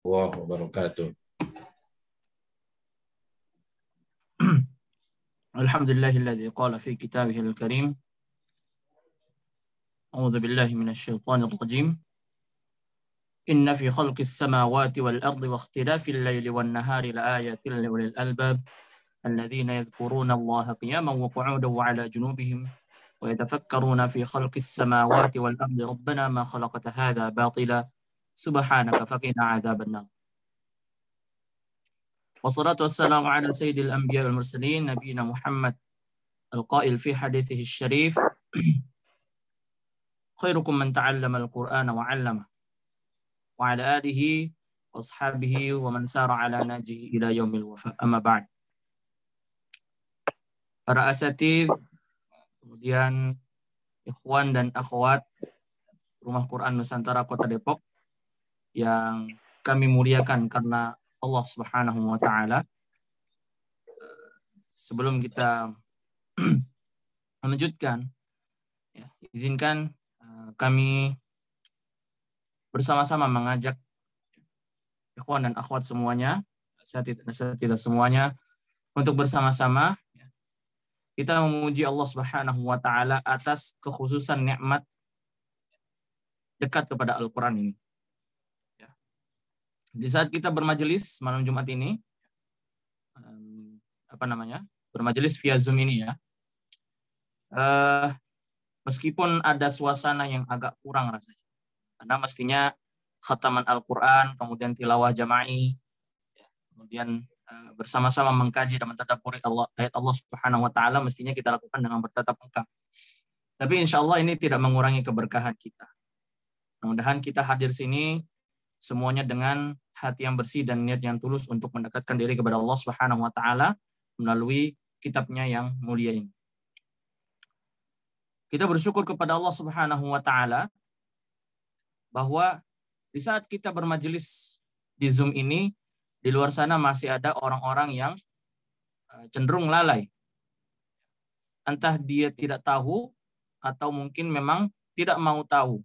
الله وبركاته. الحمد لله الذي قال في كتابه الكريم أعوذ بالله من الشيطان الرجيم إن في خلق السماوات والأرض واختلاف الليل والنهار لآيات لأولي الألباب الذين يذكرون الله قياما وقعودا وعلى جنوبهم ويتفكرون في خلق السماوات والأرض ربنا ما خلقت هذا باطلا سبحانك فقنا عذاب النار. والصلاة والسلام على سيد الأنبياء والمرسلين نبينا محمد القائل في حديثه الشريف خيركم من تعلم القرآن وعلمه وعلى آله وأصحابه ومن سار على نهجه إلى يوم الوفاء. Amma ba'd. Para asatidz, kemudian ikhwan dan akhwat Rumah Quran Nusantara Kota Depok yang kami muliakan karena Allah Subhanahu wa taala. Sebelum kita melanjutkan, izinkan kami bersama-sama mengajak ikhwan dan akhwat semuanya, asatidz semuanya, untuk bersama-sama kita memuji Allah Subhanahu wa taala atas kekhususan nikmat dekat kepada Al-Qur'an ini. Di saat kita bermajelis malam Jumat ini, bermajelis via Zoom ini ya, meskipun ada suasana yang agak kurang rasanya, karena mestinya khataman Al-Quran, kemudian tilawah jama'i, kemudian bersama-sama mengkaji dan mentadabburi ayat Allah Subhanahu wa taala mestinya kita lakukan dengan bertatap muka. Tapi insya Allah ini tidak mengurangi keberkahan kita. Mudah-mudahan kita hadir sini semuanya dengan hati yang bersih dan niat yang tulus untuk mendekatkan diri kepada Allah Subhanahu wa taala melalui kitabnya yang mulia ini. Kita bersyukur kepada Allah Subhanahu wa taala bahwa di saat kita bermajelis di Zoom ini, di luar sana masih ada orang-orang yang cenderung lalai. Entah dia tidak tahu atau mungkin memang tidak mau tahu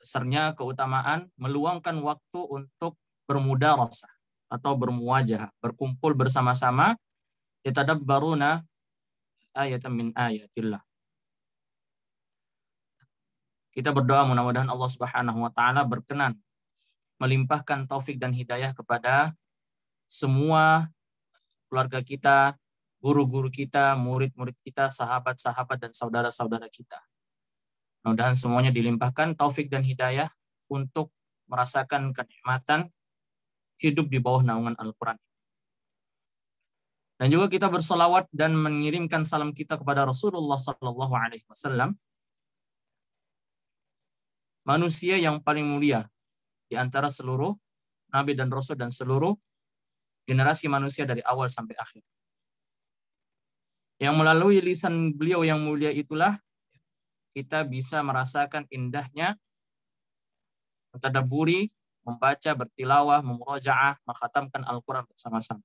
besarnya keutamaan meluangkan waktu untuk bermudarasah atau bermuwajahah, berkumpul bersama-sama, yatadabbaruna ayatan min ayatillah. Kita berdoa mudah-mudahan Allah Subhanahu wa taala berkenan melimpahkan taufik dan hidayah kepada semua keluarga kita, guru-guru kita, murid-murid kita, sahabat-sahabat dan saudara-saudara kita. Mudah-mudahan semuanya dilimpahkan taufik dan hidayah untuk merasakan kenikmatan hidup di bawah naungan Al-Quran. Dan juga kita bersolawat dan mengirimkan salam kita kepada Rasulullah Sallallahu Alaihi Wasallam, manusia yang paling mulia di antara seluruh nabi dan rasul dan seluruh generasi manusia dari awal sampai akhir. Yang melalui lisan beliau yang mulia itulah kita bisa merasakan indahnya mentadabburi, membaca, bertilawah, memurajaah, mengkhatamkan Al-Quran bersama-sama.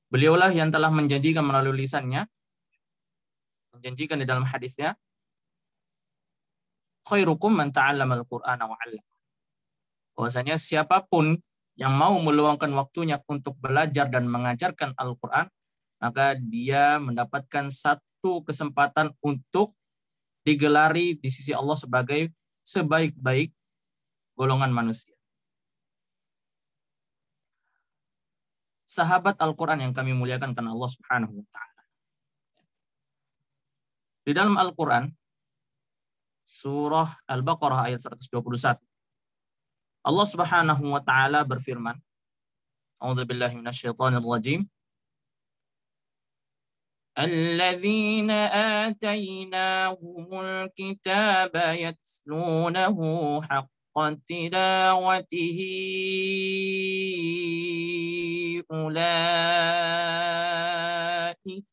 Beliaulah yang telah menjanjikan melalui lisannya, menjanjikan di dalam hadisnya, khairukum man ta'allama al-Qur'ana wa 'allama. Bahwasanya siapapun yang mau meluangkan waktunya untuk belajar dan mengajarkan Al-Qur'an, maka dia mendapatkan satu kesempatan untuk digelari di sisi Allah sebagai sebaik-baik golongan manusia. Sahabat Al-Qur'an yang kami muliakan karena Allah Subhanahu wa taala. Di dalam Al-Qur'an surah Al-Baqarah ayat 121. Allah Subhanahu wa taala berfirman, A'udzubillahi minasyaitonir rajim. الذين آتيناهم الكتاب يتلونه حق تلاوته أولئك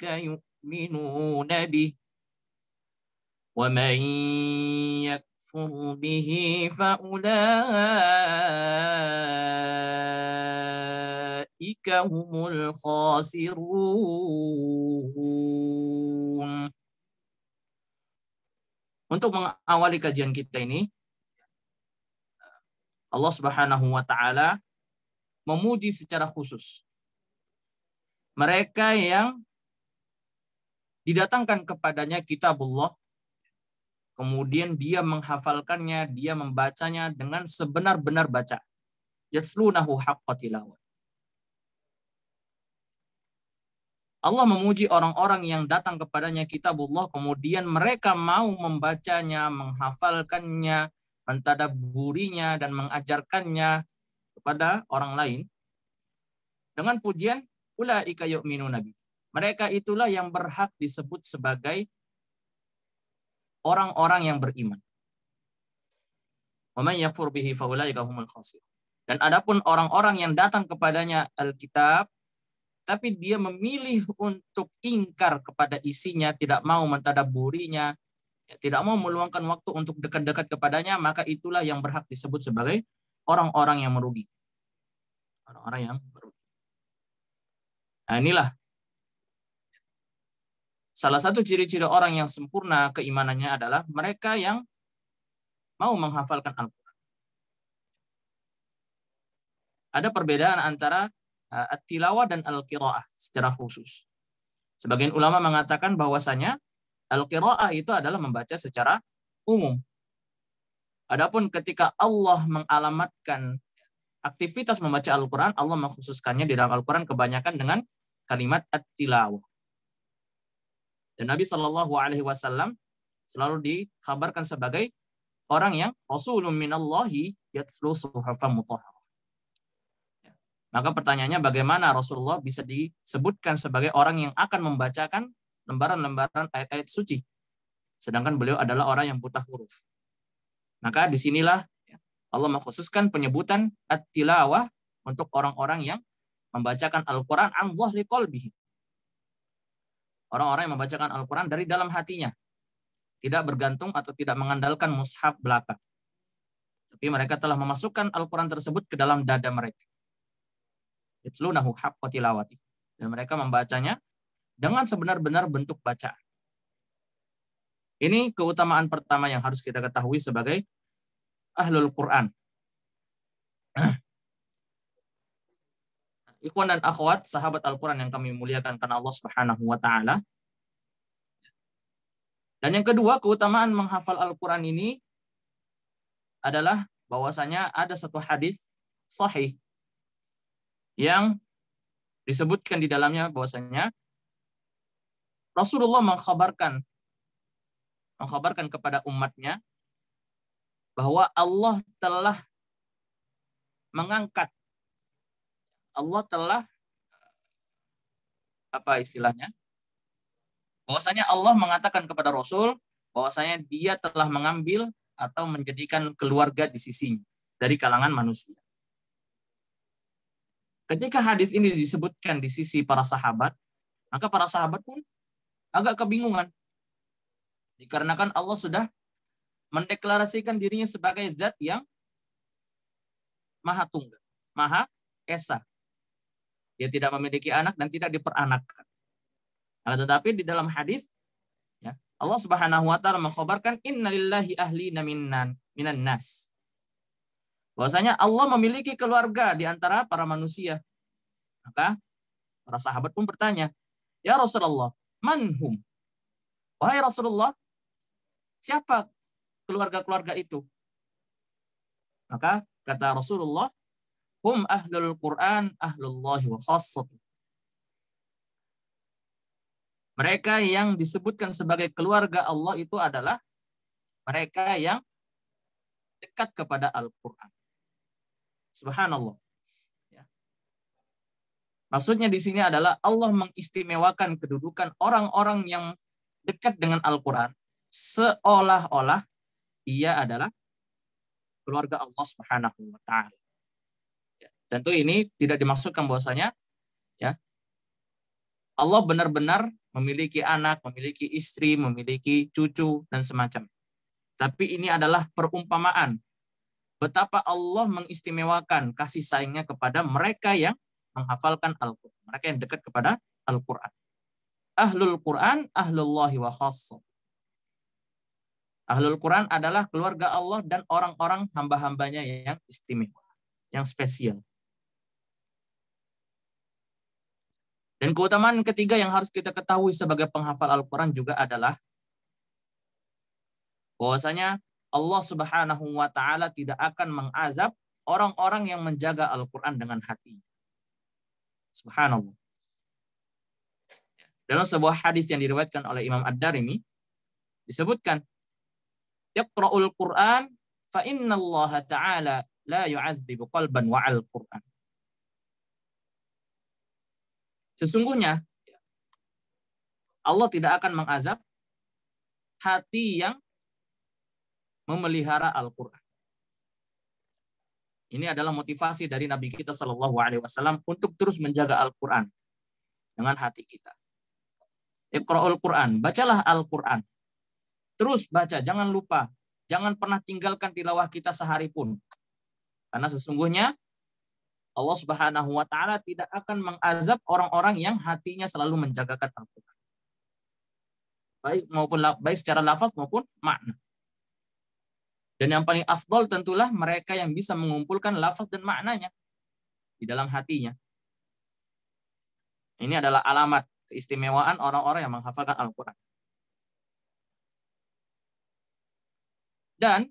يؤمنون به ومن يكفر به فأولئك هم الخاسرون. Untuk mengawali kajian kita ini, Allah Subhanahu wa taala memuji secara khusus mereka yang didatangkan kepadanya kitabullah, kemudian dia menghafalkannya, dia membacanya dengan sebenar-benar baca. Yatslunahu haqqa tilawah. Allah memuji orang-orang yang datang kepadanya kitabullah, kemudian mereka mau membacanya, menghafalkannya, mentadabburinya, dan mengajarkannya kepada orang lain dengan pujian ulaika yu'minuna bi. Mereka itulah yang berhak disebut sebagai orang-orang yang beriman. Wa man yakfur bihi fa ulaika humul khasirun. Dan adapun orang-orang yang datang kepadanya Alkitab tapi dia memilih untuk ingkar kepada isinya, tidak mau mentadabburinya, tidak mau meluangkan waktu untuk dekat-dekat kepadanya, maka itulah yang berhak disebut sebagai orang-orang yang merugi. Orang-orang yang merugi. Nah, inilah salah satu ciri-ciri orang yang sempurna keimanannya adalah mereka yang mau menghafalkan Al-Quran. Ada perbedaan antara at-tilawah dan al-qiraah secara khusus. Sebagian ulama mengatakan bahwasanya al-qiraah itu adalah membaca secara umum. Adapun ketika Allah mengalamatkan aktivitas membaca Al-Quran, Allah mengkhususkannya di dalam Al-Quran kebanyakan dengan kalimat at-tilawah. Dan Nabi Shallallahu Alaihi Wasallam selalu dikabarkan sebagai orang yang Rasulun minallahi yatslu suhufan mutahharah. Maka pertanyaannya, bagaimana Rasulullah bisa disebutkan sebagai orang yang akan membacakan lembaran-lembaran ayat-ayat suci, sedangkan beliau adalah orang yang buta huruf. Maka disinilah Allah mengkhususkan penyebutan at-tilawah untuk orang-orang yang membacakan Al-Quran an dhahri qalbihi. Orang-orang yang membacakan Al-Quran dari dalam hatinya, tidak bergantung atau tidak mengandalkan mushaf belaka. Tapi mereka telah memasukkan Al-Quran tersebut ke dalam dada mereka. Yatslunahu haqqa tilawati. Dan mereka membacanya dengan sebenar-benar bentuk bacaan. Ini keutamaan pertama yang harus kita ketahui sebagai ahlul Quran. Ikhwan dan akhwat, sahabat Al-Quran yang kami muliakan karena Allah Subhanahu wa taala. Dan yang kedua, keutamaan menghafal Al-Quran ini adalah bahwasanya ada satu hadis sahih yang disebutkan di dalamnya bahwasanya Rasulullah mengkhabarkan kepada umatnya bahwa Allah telah mengangkat, Allah telah bahwasanya Allah mengatakan kepada Rasul bahwasanya dia telah mengambil atau menjadikan keluarga di sisinya dari kalangan manusia. Ketika hadis ini disebutkan di sisi para sahabat, maka para sahabat pun agak kebingungan. Dikarenakan Allah sudah mendeklarasikan dirinya sebagai zat yang maha tunggal, maha esa. Dia tidak memiliki anak dan tidak diperanakkan. Nah, tetapi di dalam hadis, ya, Allah Subhanahu wa taala mengkhabarkan innalillahi ahlina minan nas. Bahwasanya Allah memiliki keluarga di antara para manusia. Maka para sahabat pun bertanya, "Ya Rasulullah, manhum?" Wahai Rasulullah, siapa keluarga-keluarga itu? Maka kata Rasulullah, "Hum ahlul Quran, ahlullahi wa khassatuh." Mereka yang disebutkan sebagai keluarga Allah itu adalah mereka yang dekat kepada Al-Quran. Subhanallah. Ya. Maksudnya di sini adalah Allah mengistimewakan kedudukan orang-orang yang dekat dengan Al-Quran seolah-olah ia adalah keluarga Allah Subhanahu wa taala. Ya. Tentu ini tidak dimaksudkan bahwasanya ya Allah benar-benar memiliki anak, memiliki istri, memiliki cucu dan semacam. Tapi ini adalah perumpamaan betapa Allah mengistimewakan kasih sayangnya kepada mereka yang menghafalkan Al-Quran. Mereka yang dekat kepada Al-Quran. Ahlul Quran, ahlullahi wa khassah. Ahlul Quran adalah keluarga Allah dan orang-orang hamba-hambanya yang istimewa, yang spesial. Dan keutamaan ketiga yang harus kita ketahui sebagai penghafal Al-Quran juga adalah bahwasanya Allah Subhanahu wa taala tidak akan mengazab orang-orang yang menjaga Al-Quran dengan hati. Subhanallah. Dalam sebuah hadis yang diriwayatkan oleh Imam Ad-Darimi disebutkan, "Iqra'ul Qur'an fa innallaha ta'ala la yu'adzibu qalban wa'al Qur'an." Sesungguhnya Allah tidak akan mengazab hati yang memelihara Al-Quran. Ini adalah motivasi dari Nabi kita Shallallahu Alaihi Wasallam untuk terus menjaga Al-Quran dengan hati kita. Iqra'ul Quran, bacalah Al-Quran. Terus baca, jangan lupa. Jangan pernah tinggalkan tilawah kita sehari pun. Karena sesungguhnya Allah Subhanahu wa taala tidak akan mengazab orang-orang yang hatinya selalu menjagakan Al-Quran. Baik secara lafaz maupun makna. Dan yang paling afdol tentulah mereka yang bisa mengumpulkan lafaz dan maknanya di dalam hatinya. Ini adalah alamat keistimewaan orang-orang yang menghafalkan Al-Quran. Dan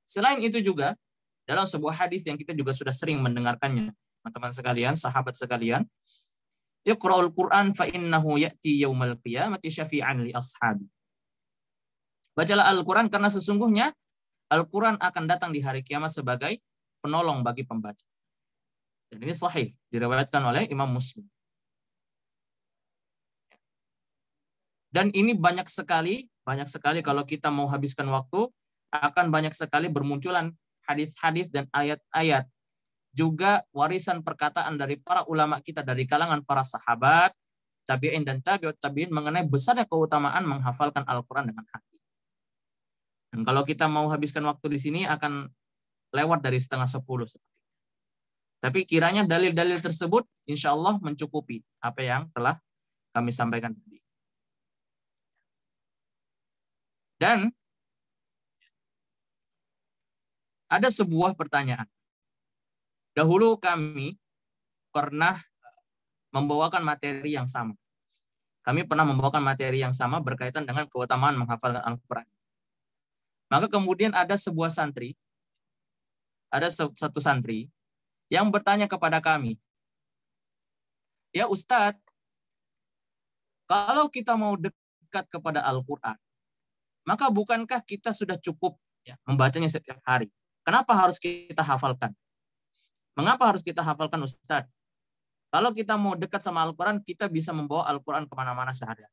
selain itu juga, dalam sebuah hadis yang kita juga sudah sering mendengarkannya, teman-teman sekalian, sahabat sekalian, Iqra'ul Quran fa innahu ya'ti yaumal qiyamati syafi'an li ashabi. Bacalah Al-Quran karena sesungguhnya Al-Quran akan datang di hari kiamat sebagai penolong bagi pembaca. Dan ini sahih, diriwayatkan oleh Imam Muslim. Dan ini banyak sekali kalau kita mau habiskan waktu, akan banyak sekali bermunculan hadis-hadis dan ayat-ayat. Juga warisan perkataan dari para ulama kita dari kalangan para sahabat, tabi'in dan tabi'ut tabi'in mengenai besarnya keutamaan menghafalkan Al-Quran dengan hati. Dan kalau kita mau habiskan waktu di sini akan lewat dari 9:30 seperti itu. Tapi kiranya dalil-dalil tersebut insya Allah mencukupi apa yang telah kami sampaikan tadi. Dan ada sebuah pertanyaan. Dahulu kami pernah membawakan materi yang sama. Kami pernah membawakan materi yang sama berkaitan dengan keutamaan menghafalkan Al-Quran. Maka kemudian ada satu santri yang bertanya kepada kami, "Ya Ustadz, kalau kita mau dekat kepada Al-Quran, maka bukankah kita sudah cukup membacanya setiap hari? Kenapa harus kita hafalkan? Mengapa harus kita hafalkan Ustadz? Kalau kita mau dekat sama Al-Quran, kita bisa membawa Al-Quran kemana-mana sehari.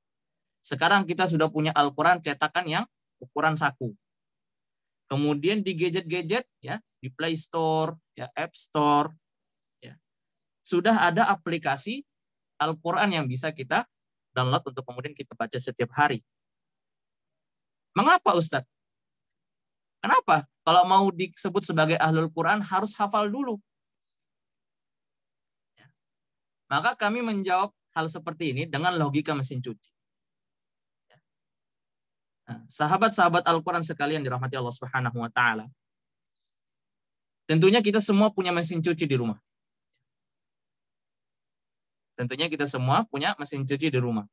Sekarang kita sudah punya Al-Quran cetakan yang ukuran saku. Kemudian di gadget-gadget, ya, di Play Store, ya, App Store, ya, sudah ada aplikasi Al-Quran yang bisa kita download untuk kemudian kita baca setiap hari. Mengapa Ustadz? Kenapa? Kalau mau disebut sebagai Ahlul Quran harus hafal dulu. Ya. Maka kami menjawab hal seperti ini dengan logika mesin cuci. Nah, sahabat-sahabat Al-Quran sekalian dirahmati Allah Subhanahu wa taala. Tentunya kita semua punya mesin cuci di rumah. Tentunya kita semua punya mesin cuci di rumah.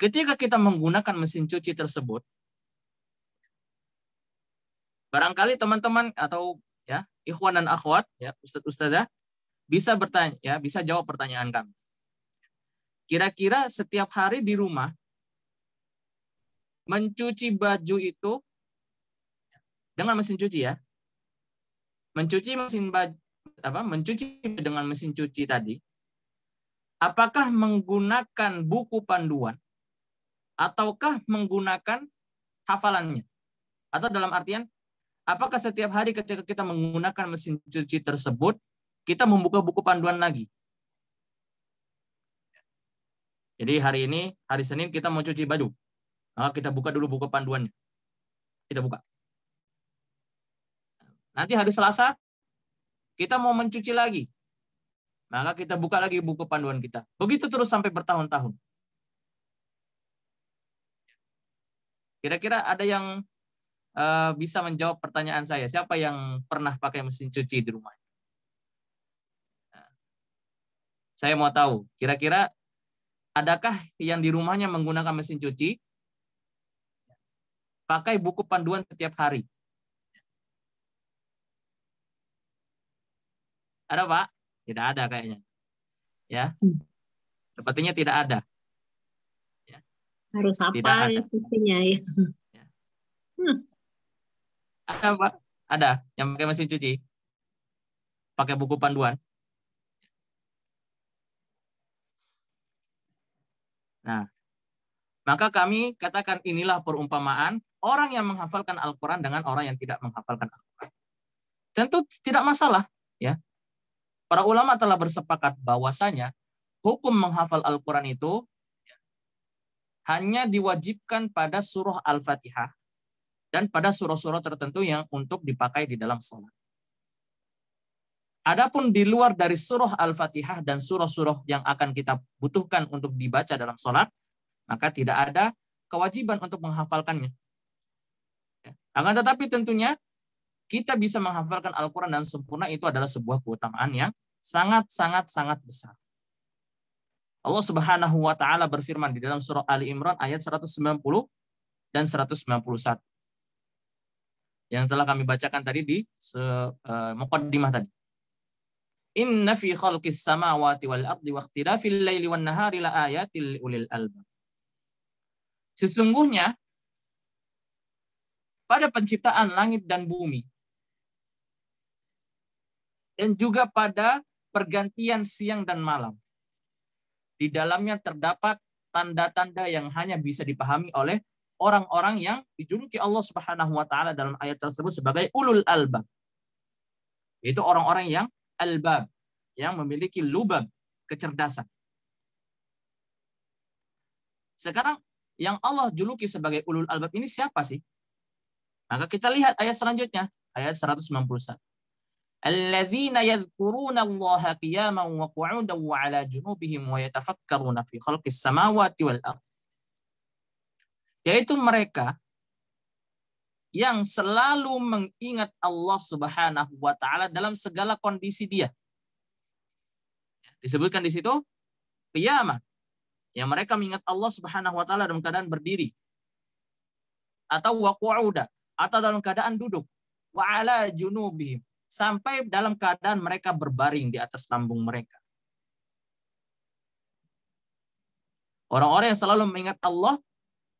Ketika kita menggunakan mesin cuci tersebut, barangkali teman-teman atau ya ikhwan dan akhwat, ya ustadz-ustadzah bisa bertanya, ya bisa jawab pertanyaan kami. Kira-kira setiap hari di rumah mencuci baju itu dengan mesin cuci ya. Mencuci dengan mesin cuci tadi, apakah menggunakan buku panduan ataukah menggunakan hafalannya? Atau dalam artian, apakah setiap hari ketika kita menggunakan mesin cuci tersebut, kita membuka buku panduan lagi? Jadi hari ini, hari Senin kita mau cuci baju. Maka kita buka dulu buku panduannya. Kita buka. Nanti hari Selasa, kita mau mencuci lagi. Maka kita buka lagi buku panduan kita. Begitu terus sampai bertahun-tahun. Kira-kira ada yang bisa menjawab pertanyaan saya? Siapa yang pernah pakai mesin cuci di rumah? Nah, saya mau tahu, kira-kira adakah yang di rumahnya menggunakan mesin cuci pakai buku panduan setiap hari? Ada, Pak? Tidak ada kayaknya. Ya, sepertinya tidak ada. Ya, Harus tidak hafal ada. instruksinya ya. Ya. Ada, Pak? Ada yang pakai mesin cuci? Pakai buku panduan? Nah, maka kami katakan inilah perumpamaan orang yang menghafalkan Al-Quran dengan orang yang tidak menghafalkan Al-Quran. Tentu tidak masalah. Ya, para ulama telah bersepakat bahwasanya hukum menghafal Al-Quran itu hanya diwajibkan pada surah Al-Fatihah dan pada surah-surah tertentu yang untuk dipakai di dalam sholat. Adapun di luar dari surah Al-Fatihah dan surah-surah yang akan kita butuhkan untuk dibaca dalam sholat, maka tidak ada kewajiban untuk menghafalkannya. Akan tetapi tentunya kita bisa menghafalkan Al-Quran dan sempurna itu adalah sebuah keutamaan yang sangat besar. Allah Subhanahu wa taala berfirman di dalam surah Ali Imran ayat 190 dan 191. Yang telah kami bacakan tadi di muqaddimah tadi. Inna fi khalqis samawati wal ardi wa ikhtilafil laili wan nahari la ayatil ulil albab. Sesungguhnya pada penciptaan langit dan bumi dan juga pada pergantian siang dan malam, di dalamnya terdapat tanda-tanda yang hanya bisa dipahami oleh orang-orang yang dijuluki Allah Subhanahu wa taala dalam ayat tersebut sebagai ulul albab. Itu orang-orang yang albab, yang memiliki lubab, kecerdasan. Sekarang yang Allah juluki sebagai ulul albab ini siapa sih? Maka kita lihat ayat selanjutnya, ayat 191. Alladzina yadhkuruna Allaha qiyaman wa qu'udan wa 'ala junubihim wa yatafakkaruna fi khalqis samawati wal ardh. Yaitu mereka yang selalu mengingat Allah Subhanahu wa taala dalam segala kondisi dia. Disebutkan di situ qiyamah. Yang mereka mengingat Allah Subhanahu wa taala dalam keadaan berdiri. Atau wa qu'uda, atau dalam keadaan duduk. Wa 'ala junubihim, sampai dalam keadaan mereka berbaring di atas lambung mereka. Orang-orang yang selalu mengingat Allah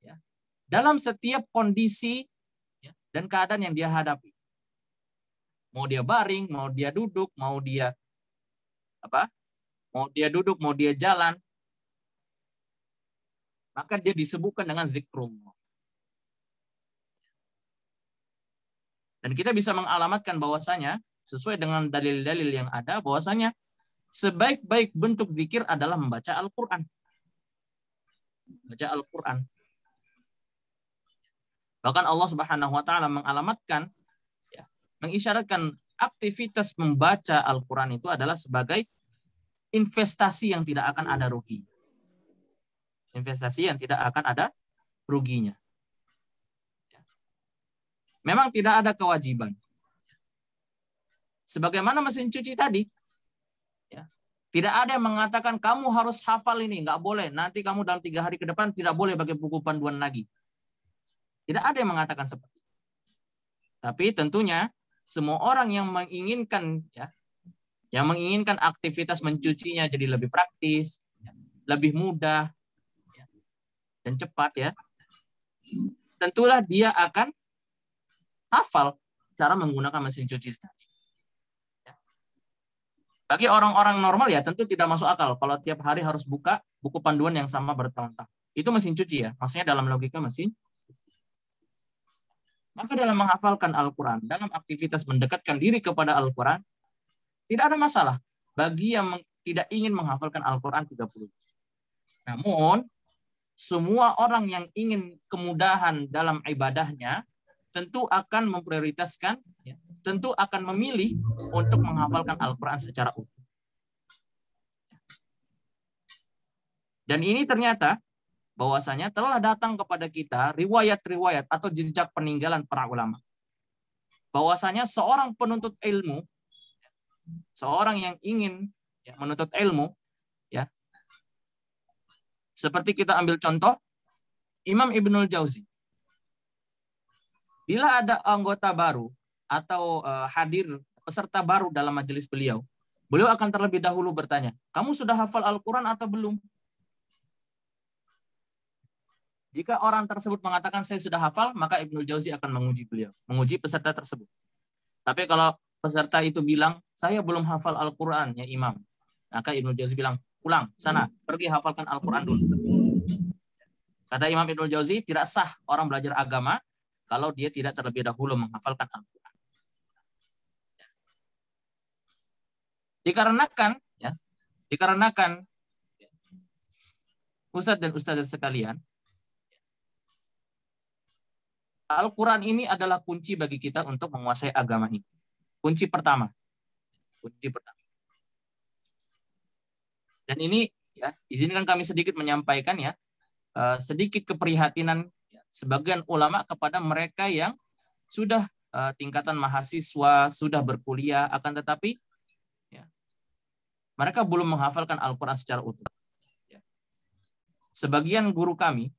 ya, dalam setiap kondisi ya, dan keadaan yang dia hadapi. Mau dia baring, mau dia duduk, mau dia duduk, mau dia jalan, maka dia disebutkan dengan zikrullah. Dan kita bisa mengalamatkan bahwasanya sesuai dengan dalil-dalil yang ada bahwasanya sebaik-baik bentuk zikir adalah membaca Al-Qur'an. Baca Al-Qur'an. Bahkan Allah Subhanahu wa taala mengalamatkan ya, mengisyaratkan aktivitas membaca Al-Qur'an itu adalah sebagai investasi yang tidak akan ada rugi. Investasi yang tidak akan ada ruginya. Memang tidak ada kewajiban. Sebagaimana mesin cuci tadi. Ya, tidak ada yang mengatakan kamu harus hafal ini. Nggak boleh. Nanti kamu dalam 3 hari ke depan tidak boleh pakai buku panduan lagi. Tidak ada yang mengatakan seperti itu. Tapi tentunya semua orang yang menginginkan yang menginginkan aktivitas mencucinya jadi lebih praktis, lebih mudah, dan cepat ya. Tentulah dia akan hafal cara menggunakan mesin cuci tadi. Bagi orang-orang normal ya tentu tidak masuk akal kalau tiap hari harus buka buku panduan yang sama bertahun-tahun. Itu mesin cuci ya, maksudnya dalam logika mesin. Maka dalam menghafalkan Al-Quran, dalam aktivitas mendekatkan diri kepada Al-Quran, tidak ada masalah bagi yang tidak ingin menghafalkan Al-Quran 30 juz. Namun, semua orang yang ingin kemudahan dalam ibadahnya, tentu akan memprioritaskan, tentu akan memilih untuk menghafalkan Al-Quran secara utuh. Dan ini ternyata bahwasanya telah datang kepada kita riwayat-riwayat atau jejak peninggalan para ulama. Bahwasanya seorang penuntut ilmu, seorang yang ingin menuntut ilmu, ya, seperti kita ambil contoh Imam Ibnul Jauzi. Bila ada anggota baru atau hadir peserta baru dalam majelis beliau, beliau akan terlebih dahulu bertanya, kamu sudah hafal Al-Quran atau belum? Jika orang tersebut mengatakan saya sudah hafal, maka Ibnul Jauzi akan menguji beliau, menguji peserta tersebut. Tapi kalau peserta itu bilang, saya belum hafal Al-Quran, ya Imam, maka Ibnul Jauzi bilang, pulang, sana, pergi hafalkan Al-Quran dulu. Kata Imam Ibnul Jauzi, tidak sah orang belajar agama kalau dia tidak terlebih dahulu menghafalkan Al-Quran. Dikarenakan Ustadz dan Ustadzah sekalian, Al-Quran ini adalah kunci bagi kita untuk menguasai agama ini. Kunci pertama. Dan ini, ya, izinkan kami sedikit menyampaikan, ya, sedikit keprihatinan sebagian ulama kepada mereka yang sudah tingkatan mahasiswa, sudah berkuliah, akan tetapi ya, mereka belum menghafalkan Al-Quran secara utuh. Ya. Sebagian guru kami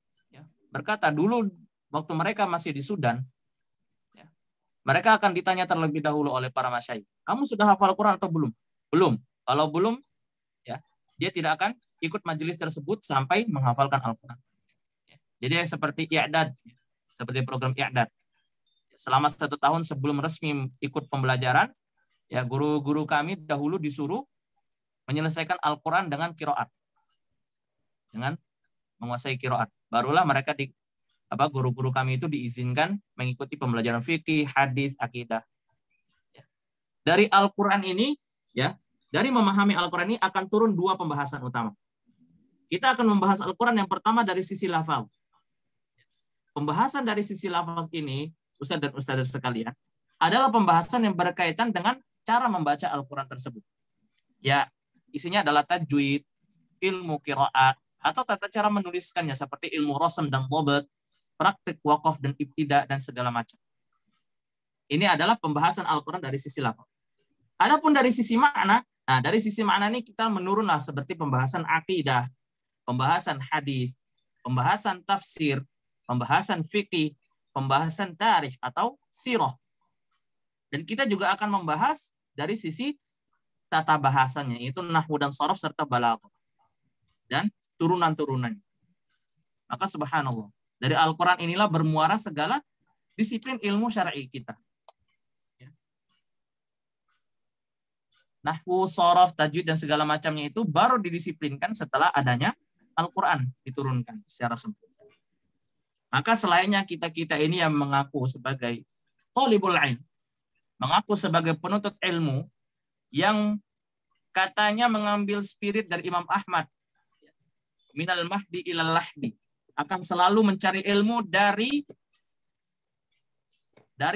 berkata dulu waktu mereka masih di Sudan, mereka akan ditanya terlebih dahulu oleh para masyayikh, kamu sudah hafal Al-Quran atau belum? Belum. Kalau belum, ya, dia tidak akan ikut majelis tersebut sampai menghafalkan Al-Quran. Jadi seperti i'dad, seperti program i'dad. Selama 1 tahun sebelum resmi ikut pembelajaran, ya, guru-guru kami dahulu disuruh menyelesaikan Al-Quran dengan qiraat, dengan menguasai qiraat. Barulah mereka guru-guru kami itu diizinkan mengikuti pembelajaran fikih, hadis, akidah. Dari Al-Quran ini, ya, dari memahami Al-Quran ini akan turun 2 pembahasan utama. Kita akan membahas Al-Quran yang pertama dari sisi lafaz. Pembahasan dari sisi lafaz ini, Ustadz dan Ustadzah sekalian, adalah pembahasan yang berkaitan dengan cara membaca Al-Quran tersebut. Ya, isinya adalah tajwid, ilmu qiraat, atau tata cara menuliskannya seperti ilmu rasm dan dhabt, praktik waqaf dan ibtida, dan segala macam. Ini adalah pembahasan Al-Quran dari sisi lafaz. Adapun dari sisi makna, nah dari sisi makna ini kita menurunlah seperti pembahasan akidah, pembahasan hadis, pembahasan tafsir, pembahasan fikih, pembahasan tarikh atau sirah. Dan kita juga akan membahas dari sisi tata bahasanya, yaitu nahwu dan sharaf serta balaghah. Dan turunan-turunannya. Maka subhanallah, dari Al-Quran inilah bermuara segala disiplin ilmu syar'i kita. Nahwu, sharaf, tajwid, dan segala macamnya itu baru didisiplinkan setelah adanya Al-Quran diturunkan secara sempurna. Maka selainnya kita-kita ini yang mengaku sebagai thalibul ilm, mengaku sebagai penuntut ilmu, yang katanya mengambil spirit dari Imam Ahmad, minal mahdi ilal lahdi, akan selalu mencari ilmu dari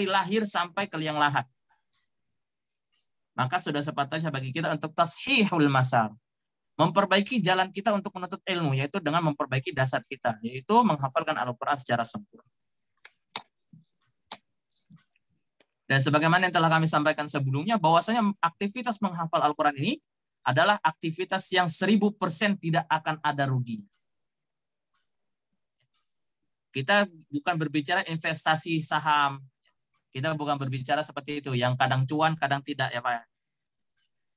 lahir sampai ke liang lahat. Maka sudah sepatutnya bagi kita untuk tashihul masar, memperbaiki jalan kita untuk menuntut ilmu, yaitu dengan memperbaiki dasar kita, yaitu menghafalkan Al-Quran secara sempurna. Dan sebagaimana yang telah kami sampaikan sebelumnya, bahwasanya aktivitas menghafal Al-Quran ini adalah aktivitas yang 1000% tidak akan ada ruginya. Kita bukan berbicara investasi saham, kita bukan berbicara seperti itu, yang kadang cuan, kadang tidak, ya Pak.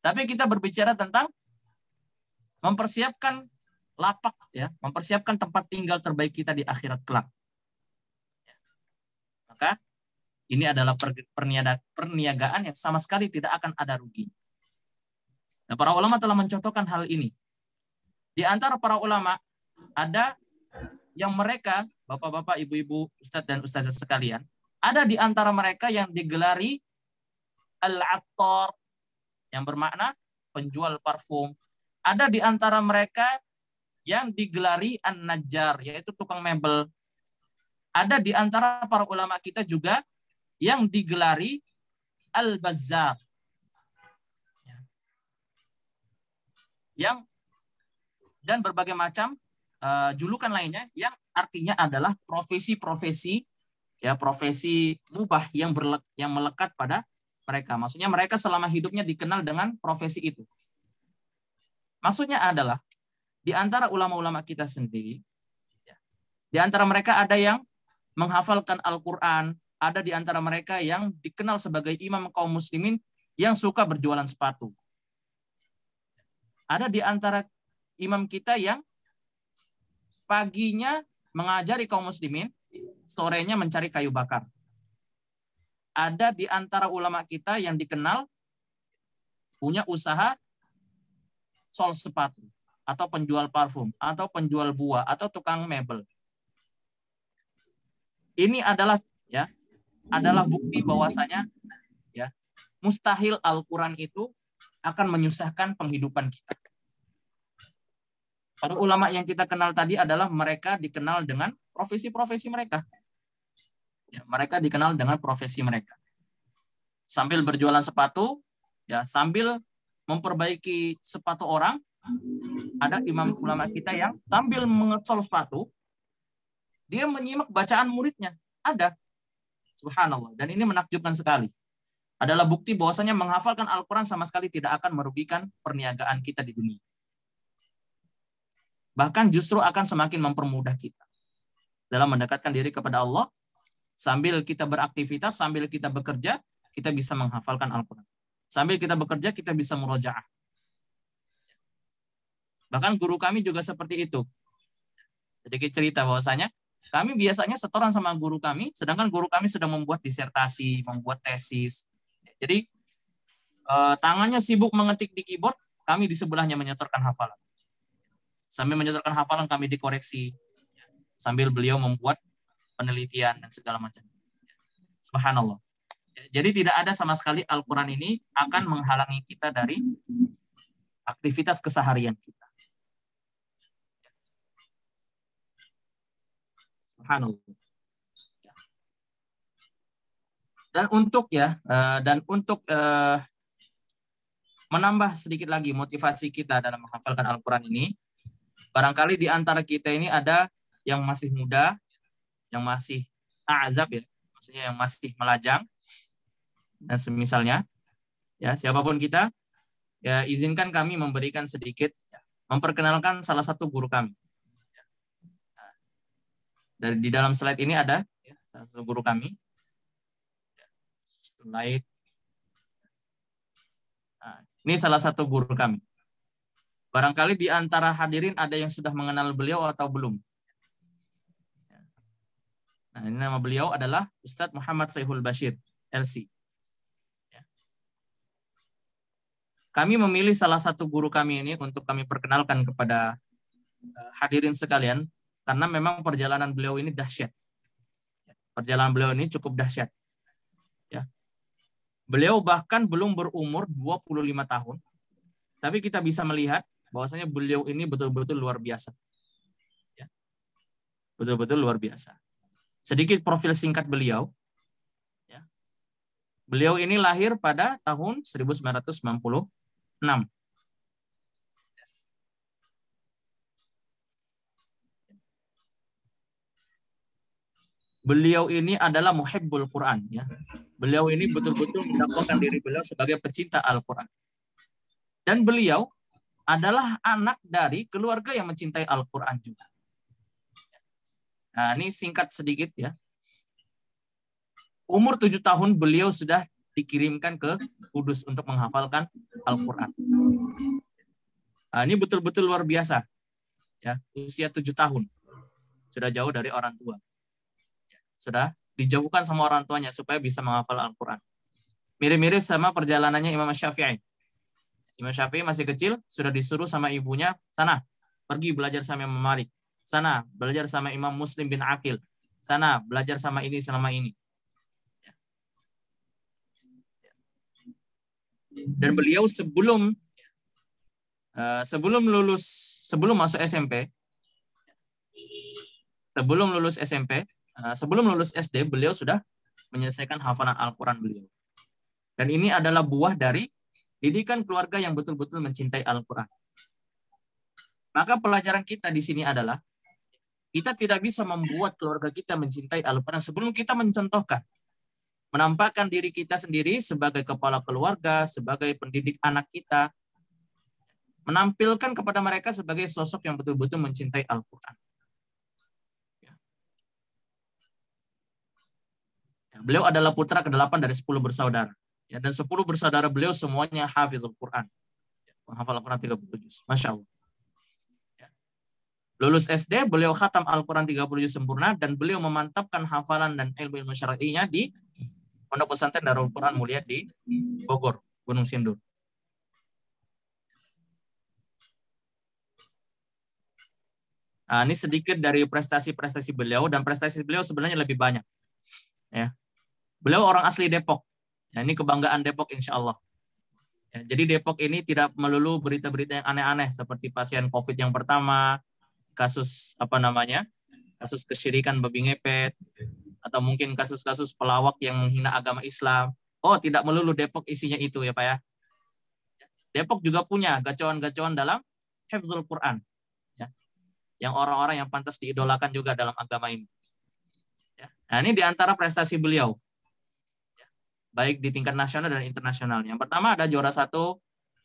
Tapi kita berbicara tentang mempersiapkan lapak, ya, mempersiapkan tempat tinggal terbaik kita di akhirat kelak. Maka ini adalah perniagaan yang sama sekali tidak akan ada rugi. Nah, para ulama telah mencontohkan hal ini. Di antara para ulama ada yang mereka, bapak-bapak, ibu-ibu, ustadz dan ustazah sekalian, ada di antara mereka yang digelari al-attar, yang bermakna penjual parfum. Ada di antara mereka yang digelari an-najjar, yaitu tukang mebel. Ada di antara para ulama kita juga yang digelari al-bazzar. Dan berbagai macam julukan lainnya yang artinya adalah profesi-profesi, ya, profesi mubah yang melekat pada mereka. Maksudnya mereka selama hidupnya dikenal dengan profesi itu. Maksudnya adalah di antara ulama-ulama kita sendiri, ya, di antara mereka ada yang menghafalkan Al-Quran, ada di antara mereka yang dikenal sebagai imam kaum muslimin yang suka berjualan sepatu. Ada di antara imam kita yang paginya mengajari kaum muslimin, sorenya mencari kayu bakar. Ada di antara ulama kita yang dikenal punya usaha sol sepatu, atau penjual parfum, atau penjual buah, atau tukang mebel. Ini adalah bukti bahwasanya, ya, mustahil Al-Quran itu akan menyusahkan penghidupan kita. Para ulama yang kita kenal tadi adalah mereka dikenal dengan profesi-profesi mereka. Ya, mereka dikenal dengan profesi mereka. Sambil berjualan sepatu, ya, sambil memperbaiki sepatu orang, ada imam ulama kita yang sambil mengecol sepatu, dia menyimak bacaan muridnya. Ada. Subhanallah. Dan ini menakjubkan sekali. Adalah bukti bahwasanya menghafalkan Al-Quran sama sekali tidak akan merugikan perniagaan kita di dunia. Bahkan justru akan semakin mempermudah kita dalam mendekatkan diri kepada Allah. Sambil kita beraktivitas, sambil kita bekerja, kita bisa menghafalkan Al-Quran. Sambil kita bekerja, kita bisa murojaah. Bahkan guru kami juga seperti itu. Sedikit cerita bahwasanya kami biasanya setoran sama guru kami, sedangkan guru kami sedang membuat disertasi, membuat tesis. Jadi tangannya sibuk mengetik di keyboard, kami di sebelahnya menyetorkan hafalan. Sambil menyetorkan hafalan kami dikoreksi, sambil beliau membuat penelitian dan segala macam. Subhanallah. Jadi tidak ada sama sekali Al-Quran ini akan menghalangi kita dari aktivitas keseharian kita. Subhanallah. Dan untuk menambah sedikit lagi motivasi kita dalam menghafalkan Al-Quran ini, barangkali di antara kita ini ada yang masih muda, yang masih a'zab, ya, maksudnya yang masih melajang dan semisalnya, ya, siapapun kita, ya, izinkan kami memberikan sedikit, memperkenalkan salah satu guru kami. Dari di dalam slide ini ada, ya, salah satu guru kami. Slide. Nah, ini salah satu guru kami. Barangkali di antara hadirin ada yang sudah mengenal beliau atau belum. Nah, ini nama beliau adalah Ustadz Muhammad Saihul Bashir, LC. Kami memilih salah satu guru kami ini untuk kami perkenalkan kepada hadirin sekalian, karena memang perjalanan beliau ini dahsyat. Perjalanan beliau ini cukup dahsyat. Ya. Beliau bahkan belum berumur 25 tahun, tapi kita bisa melihat bahwasanya beliau ini betul-betul luar biasa. Ya. Betul-betul luar biasa. Sedikit profil singkat beliau. Ya. Beliau ini lahir pada tahun 1996. Beliau ini adalah muhibbul Quran, ya. Beliau ini betul-betul mendakwakan diri beliau sebagai pecinta Al-Quran. Dan beliau adalah anak dari keluarga yang mencintai Al-Quran juga. Nah, ini singkat sedikit, ya. Umur 7 tahun beliau sudah dikirimkan ke Kudus untuk menghafalkan Al-Quran. Nah, ini betul-betul luar biasa. Ya, usia 7 tahun. Sudah jauh dari orang tua. Sudah dijauhkan sama orang tuanya supaya bisa menghafal Al-Quran. Mirip-mirip sama perjalanannya Imam Syafi'i. Imam Syafi'i masih kecil, sudah disuruh sama ibunya, sana, pergi belajar sama Imam Malik. Sana, belajar sama Imam Muslim bin Aqil. Sana, belajar sama ini, selama ini. Dan beliau sebelum masuk SMP, sebelum lulus SD, beliau sudah menyelesaikan hafalan Al-Quran beliau. Dan ini adalah buah dari didikan keluarga yang betul-betul mencintai Al-Quran. Maka pelajaran kita di sini adalah Kita tidak bisa membuat keluarga kita mencintai Al-Quran sebelum kita mencontohkan. Menampakkan diri kita sendiri sebagai kepala keluarga, sebagai pendidik anak kita. Menampilkan kepada mereka sebagai sosok yang betul-betul mencintai Al-Quran. Beliau adalah putra ke-8 dari 10 bersaudara. Ya, dan 10 bersaudara beliau semuanya hafizul Quran. Menghafal Al-Quran 30 juz. Masya Allah. Ya. Lulus SD, beliau khatam Al-Quran 30 juz sempurna, dan beliau memantapkan hafalan dan ilmu syar'inya di Pondok Pesantren Darul Quran Mulia di Bogor, Gunung Sindur. Nah, ini sedikit dari prestasi-prestasi beliau, dan prestasi beliau sebenarnya lebih banyak. Ya. Beliau orang asli Depok. Ya, ini kebanggaan Depok insya Allah. Ya, jadi Depok ini tidak melulu berita-berita yang aneh-aneh seperti pasien COVID yang pertama, kasus kasus kesyirikan babi ngepet, atau mungkin kasus-kasus pelawak yang menghina agama Islam. Oh, tidak melulu Depok isinya itu ya Pak ya. Depok juga punya gacauan-gacauan dalam hifzul Quran. Ya, yang orang-orang yang pantas diidolakan juga dalam agama ini. Ya. Nah, ini diantara prestasi beliau. Baik di tingkat nasional dan internasional. Yang pertama ada juara 1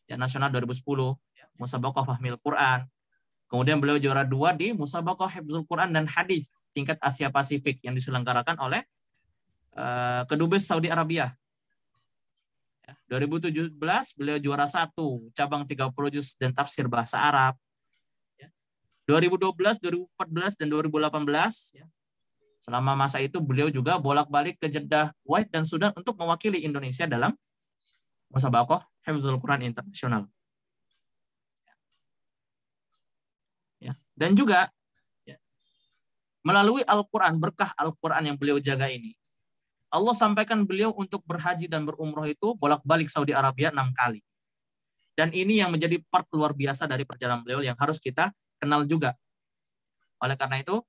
ya, nasional 2010, ya, Musabaqah Fahmil Quran. Kemudian beliau juara 2 di Musabaqah Hifzul Quran dan Hadis tingkat Asia Pasifik yang diselenggarakan oleh Kedubes Saudi Arabia. Ya, 2017 beliau juara 1 cabang 30 juz dan tafsir bahasa Arab. Ya. 2012, 2014 dan 2018 ya. Selama masa itu beliau juga bolak-balik ke Jeddah, Kuwait dan Sudan untuk mewakili Indonesia dalam Musabaqah Hifzul Quran Internasional. Ya. Dan juga ya, melalui Al-Quran, berkah Al-Quran yang beliau jaga ini, Allah sampaikan beliau untuk berhaji dan berumroh itu bolak-balik Saudi Arabia 6 kali. Dan ini yang menjadi part luar biasa dari perjalanan beliau yang harus kita kenal juga. Oleh karena itu,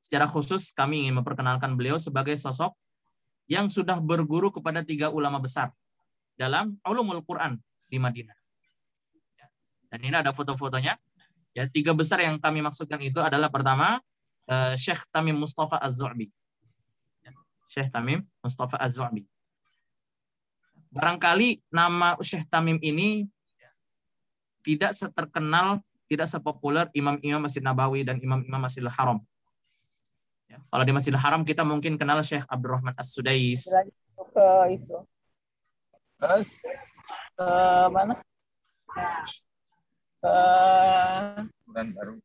secara khusus kami ingin memperkenalkan beliau sebagai sosok yang sudah berguru kepada 3 ulama besar dalam ulumul Quran di Madinah. Dan ini ada foto-fotonya. Ya, 3 besar yang kami maksudkan itu adalah pertama Syekh Tamim Mustafa Az-Zu'bi. Syekh Tamim Mustafa Az-Zu'bi. Barangkali nama Syekh Tamim ini tidak seterkenal, tidak sepopuler imam-imam Masjid Nabawi dan imam-imam Masjidil Haram. Ya, kalau di Masjidil Haram kita mungkin kenal Syekh Abdurrahman As-Sudais. Ke itu. Terus ke mana? Ke Bulan Baru.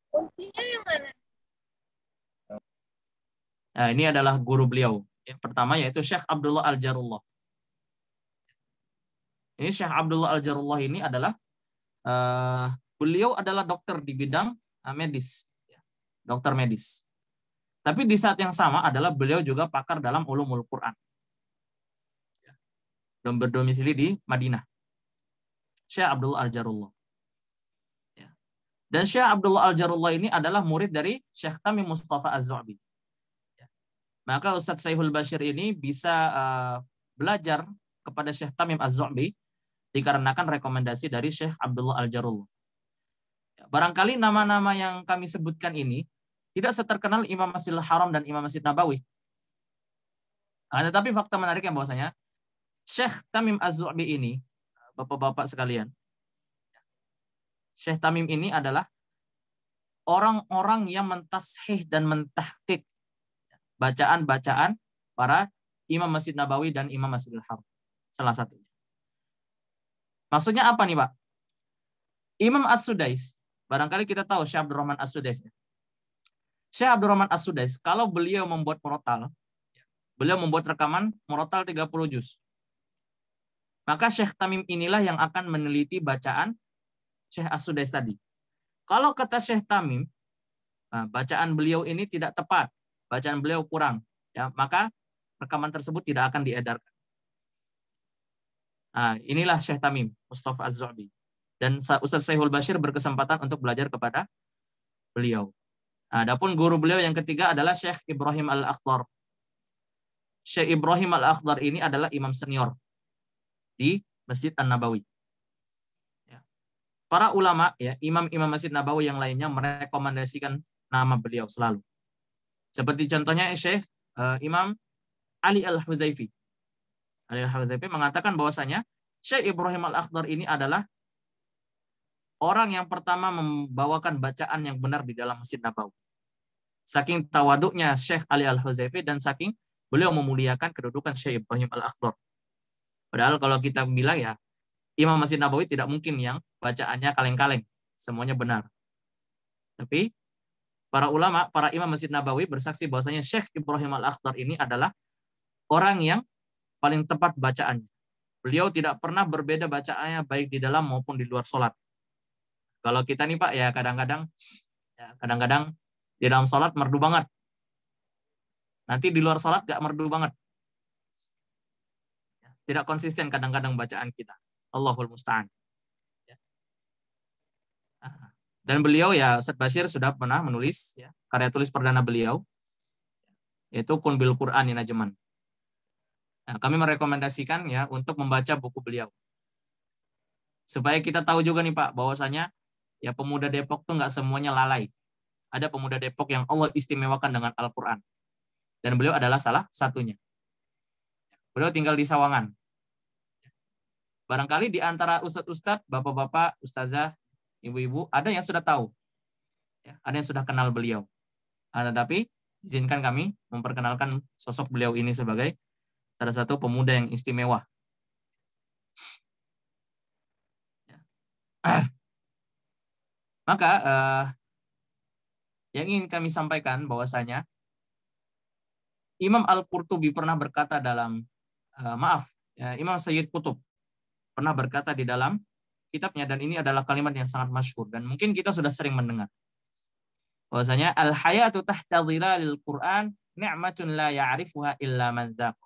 Kuncinya yang mana? Nah, ini adalah guru beliau. Yang pertama yaitu Syekh Abdullah Al-Jarullah. Ini Syekh Abdullah Al-Jarullah ini adalah beliau adalah dokter di bidang medis, dokter medis. Tapi di saat yang sama adalah beliau juga pakar dalam ulumul Quran. Dan berdomisili di Madinah. Syekh Abdullah Al-Jarullah. Dan Syekh Abdullah Al-Jarullah ini adalah murid dari Syekh Tamim Mustafa Az-Zu'bi. Maka Ustadz Saihul Bashir ini bisa belajar kepada Syekh Tamim Az-Zu'bi dikarenakan rekomendasi dari Syekh Abdullah Al-Jarullah. Barangkali nama-nama yang kami sebutkan ini tidak seterkenal Imam Masjidil Haram dan Imam Masjid Nabawi. Tetapi fakta menariknya bahwasanya Syekh Tamim Az-Zu'bi ini, bapak-bapak sekalian, Syekh Tamim ini adalah orang-orang yang mentashih dan mentahqiq bacaan-bacaan para Imam Masjid Nabawi dan Imam Masjidil Haram. Salah satunya. Maksudnya apa nih Pak? Imam As-Sudais, barangkali kita tahu Syekh Abdurrahman As-Sudais. Syekh Abdurrahman As-Sudais, kalau beliau membuat murotal, beliau membuat rekaman murotal 30 juz. Maka Syekh Tamim inilah yang akan meneliti bacaan Syekh As-Sudais tadi. Kalau kata Syekh Tamim, bacaan beliau ini tidak tepat, bacaan beliau kurang, ya, maka rekaman tersebut tidak akan diedarkan. Inilah Syekh Tamim Mustafa Az-Zu'bi. Dan Ustaz Saihul Bashir berkesempatan untuk belajar kepada beliau. Adapun guru beliau yang ketiga adalah Syekh Ibrahim Al-Akhdar. Syekh Ibrahim Al-Akhdar ini adalah imam senior di Masjid An-Nabawi. Ya. para ulama ya, imam-imam Masjid Nabawi yang lainnya merekomendasikan nama beliau selalu. Seperti contohnya Syekh Imam Ali Al-Hudzaifi. Ali Al-Hudzaifi mengatakan bahwasanya Syekh Ibrahim Al-Akhdar ini adalah orang yang pertama membawakan bacaan yang benar di dalam Masjid Nabawi. Saking tawaduknya Syekh Ali Al-Hudzaifi dan saking beliau memuliakan kedudukan Syekh Ibrahim Al-Akhdar. Padahal kalau kita bilang ya, Imam Masjid Nabawi tidak mungkin yang bacaannya kaleng-kaleng. Semuanya benar. Tapi para ulama, para imam Masjid Nabawi bersaksi bahwasanya Syekh Ibrahim Al-Akhdar ini adalah orang yang paling tepat bacaannya. Beliau tidak pernah berbeda bacaannya baik di dalam maupun di luar sholat. Kalau kita nih Pak, ya kadang-kadang di dalam sholat merdu banget. Nanti di luar sholat gak merdu banget. Tidak konsisten kadang-kadang bacaan kita. Allahul Musta'an. Dan beliau ya, Ustaz Bashir sudah pernah menulis ya, karya tulis perdana beliau, yaitu Kun bil Qur'an Najman. Nah, kami merekomendasikan ya untuk membaca buku beliau. Supaya kita tahu juga nih Pak, bahwasanya ya pemuda Depok tuh nggak semuanya lalai. Ada pemuda Depok yang Allah istimewakan dengan Al-Quran. Dan beliau adalah salah satunya. Beliau tinggal di Sawangan. Barangkali di antara ustadz-ustadz, bapak-bapak, ustazah, ibu-ibu, ada yang sudah tahu. Ya, ada yang sudah kenal beliau. Tetapi izinkan kami memperkenalkan sosok beliau ini sebagai salah satu pemuda yang istimewa. Maka yang ingin kami sampaikan bahwasanya Imam Al-Qurtubi pernah berkata dalam Imam Sayyid Qutb pernah berkata di dalam kitabnya, dan ini adalah kalimat yang sangat masyhur dan mungkin kita sudah sering mendengar. Bahwasanya al-hayatu tahta dhilalil Qur'an ni'matun la ya'rifuha illa man dzaq.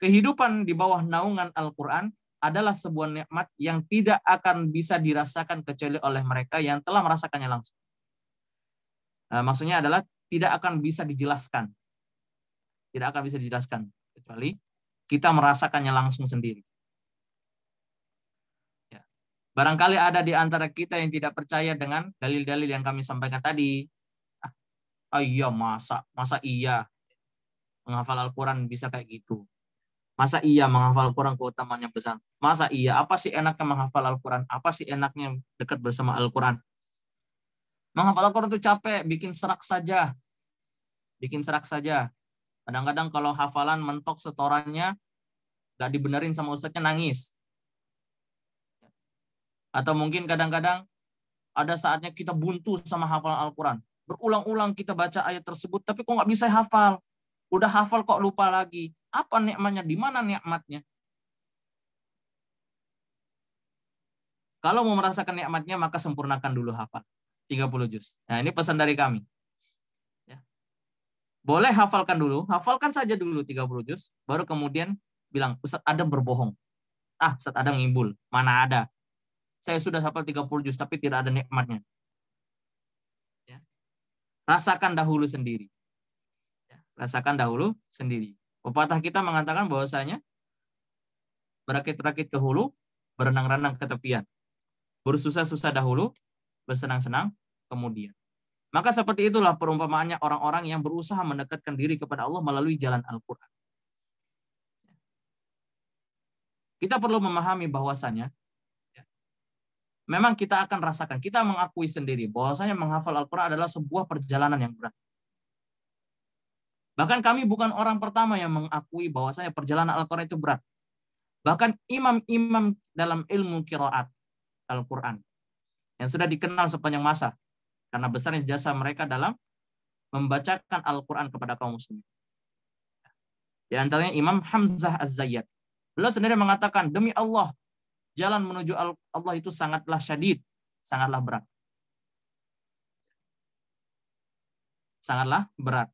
Kehidupan di bawah naungan Al-Qur'an adalah sebuah nikmat yang tidak akan bisa dirasakan kecuali oleh mereka yang telah merasakannya langsung. Maksudnya adalah tidak akan bisa dijelaskan. Tidak akan bisa dijelaskan kecuali kita merasakannya langsung sendiri. Ya. Barangkali ada di antara kita yang tidak percaya dengan dalil-dalil yang kami sampaikan tadi. Iya, masa iya menghafal Al-Quran bisa kayak gitu. Masa iya menghafal Al-Quran keutamaannya besar. Masa iya, apa sih enaknya menghafal Al-Quran? Apa sih enaknya dekat bersama Al-Quran? Menghafal Al-Quran itu capek, bikin serak saja. Bikin serak saja. Kadang-kadang kalau hafalan mentok setorannya, gak dibenerin sama ustadznya, nangis. Atau mungkin kadang-kadang ada saatnya kita buntu sama hafalan Al-Quran. Berulang-ulang kita baca ayat tersebut, tapi kok gak bisa hafal. Udah hafal kok lupa lagi. Apa nikmatnya? Di mana nikmatnya? Kalau mau merasakan nikmatnya, maka sempurnakan dulu hafal. 30 juz. Nah, ini pesan dari kami. Boleh hafalkan dulu, hafalkan saja dulu 30 juz, baru kemudian bilang, Ustaz Adam berbohong. Ustaz Adam ngimbul. Mana ada. Saya sudah hafal 30 juz, tapi tidak ada nikmatnya. Ya. Rasakan dahulu sendiri. Ya. Rasakan dahulu sendiri. Pepatah kita mengatakan bahwasanya berakit-rakit ke hulu, berenang-renang ke tepian. Bersusah-susah dahulu, bersenang-senang kemudian. Maka seperti itulah perumpamaannya orang-orang yang berusaha mendekatkan diri kepada Allah melalui jalan Al-Quran. Kita perlu memahami bahwasanya memang kita akan rasakan, kita mengakui sendiri bahwasanya menghafal Al-Quran adalah sebuah perjalanan yang berat. Bahkan kami bukan orang pertama yang mengakui bahwasanya perjalanan Al-Quran itu berat. Bahkan imam-imam dalam ilmu qiraat Al-Quran yang sudah dikenal sepanjang masa karena besarnya jasa mereka dalam membacakan Al-Quran kepada kaum muslimin. Di antaranya Imam Hamzah Az-Zayyad. Beliau sendiri mengatakan, demi Allah, jalan menuju Allah itu sangatlah syadid, sangatlah berat. Sangatlah berat.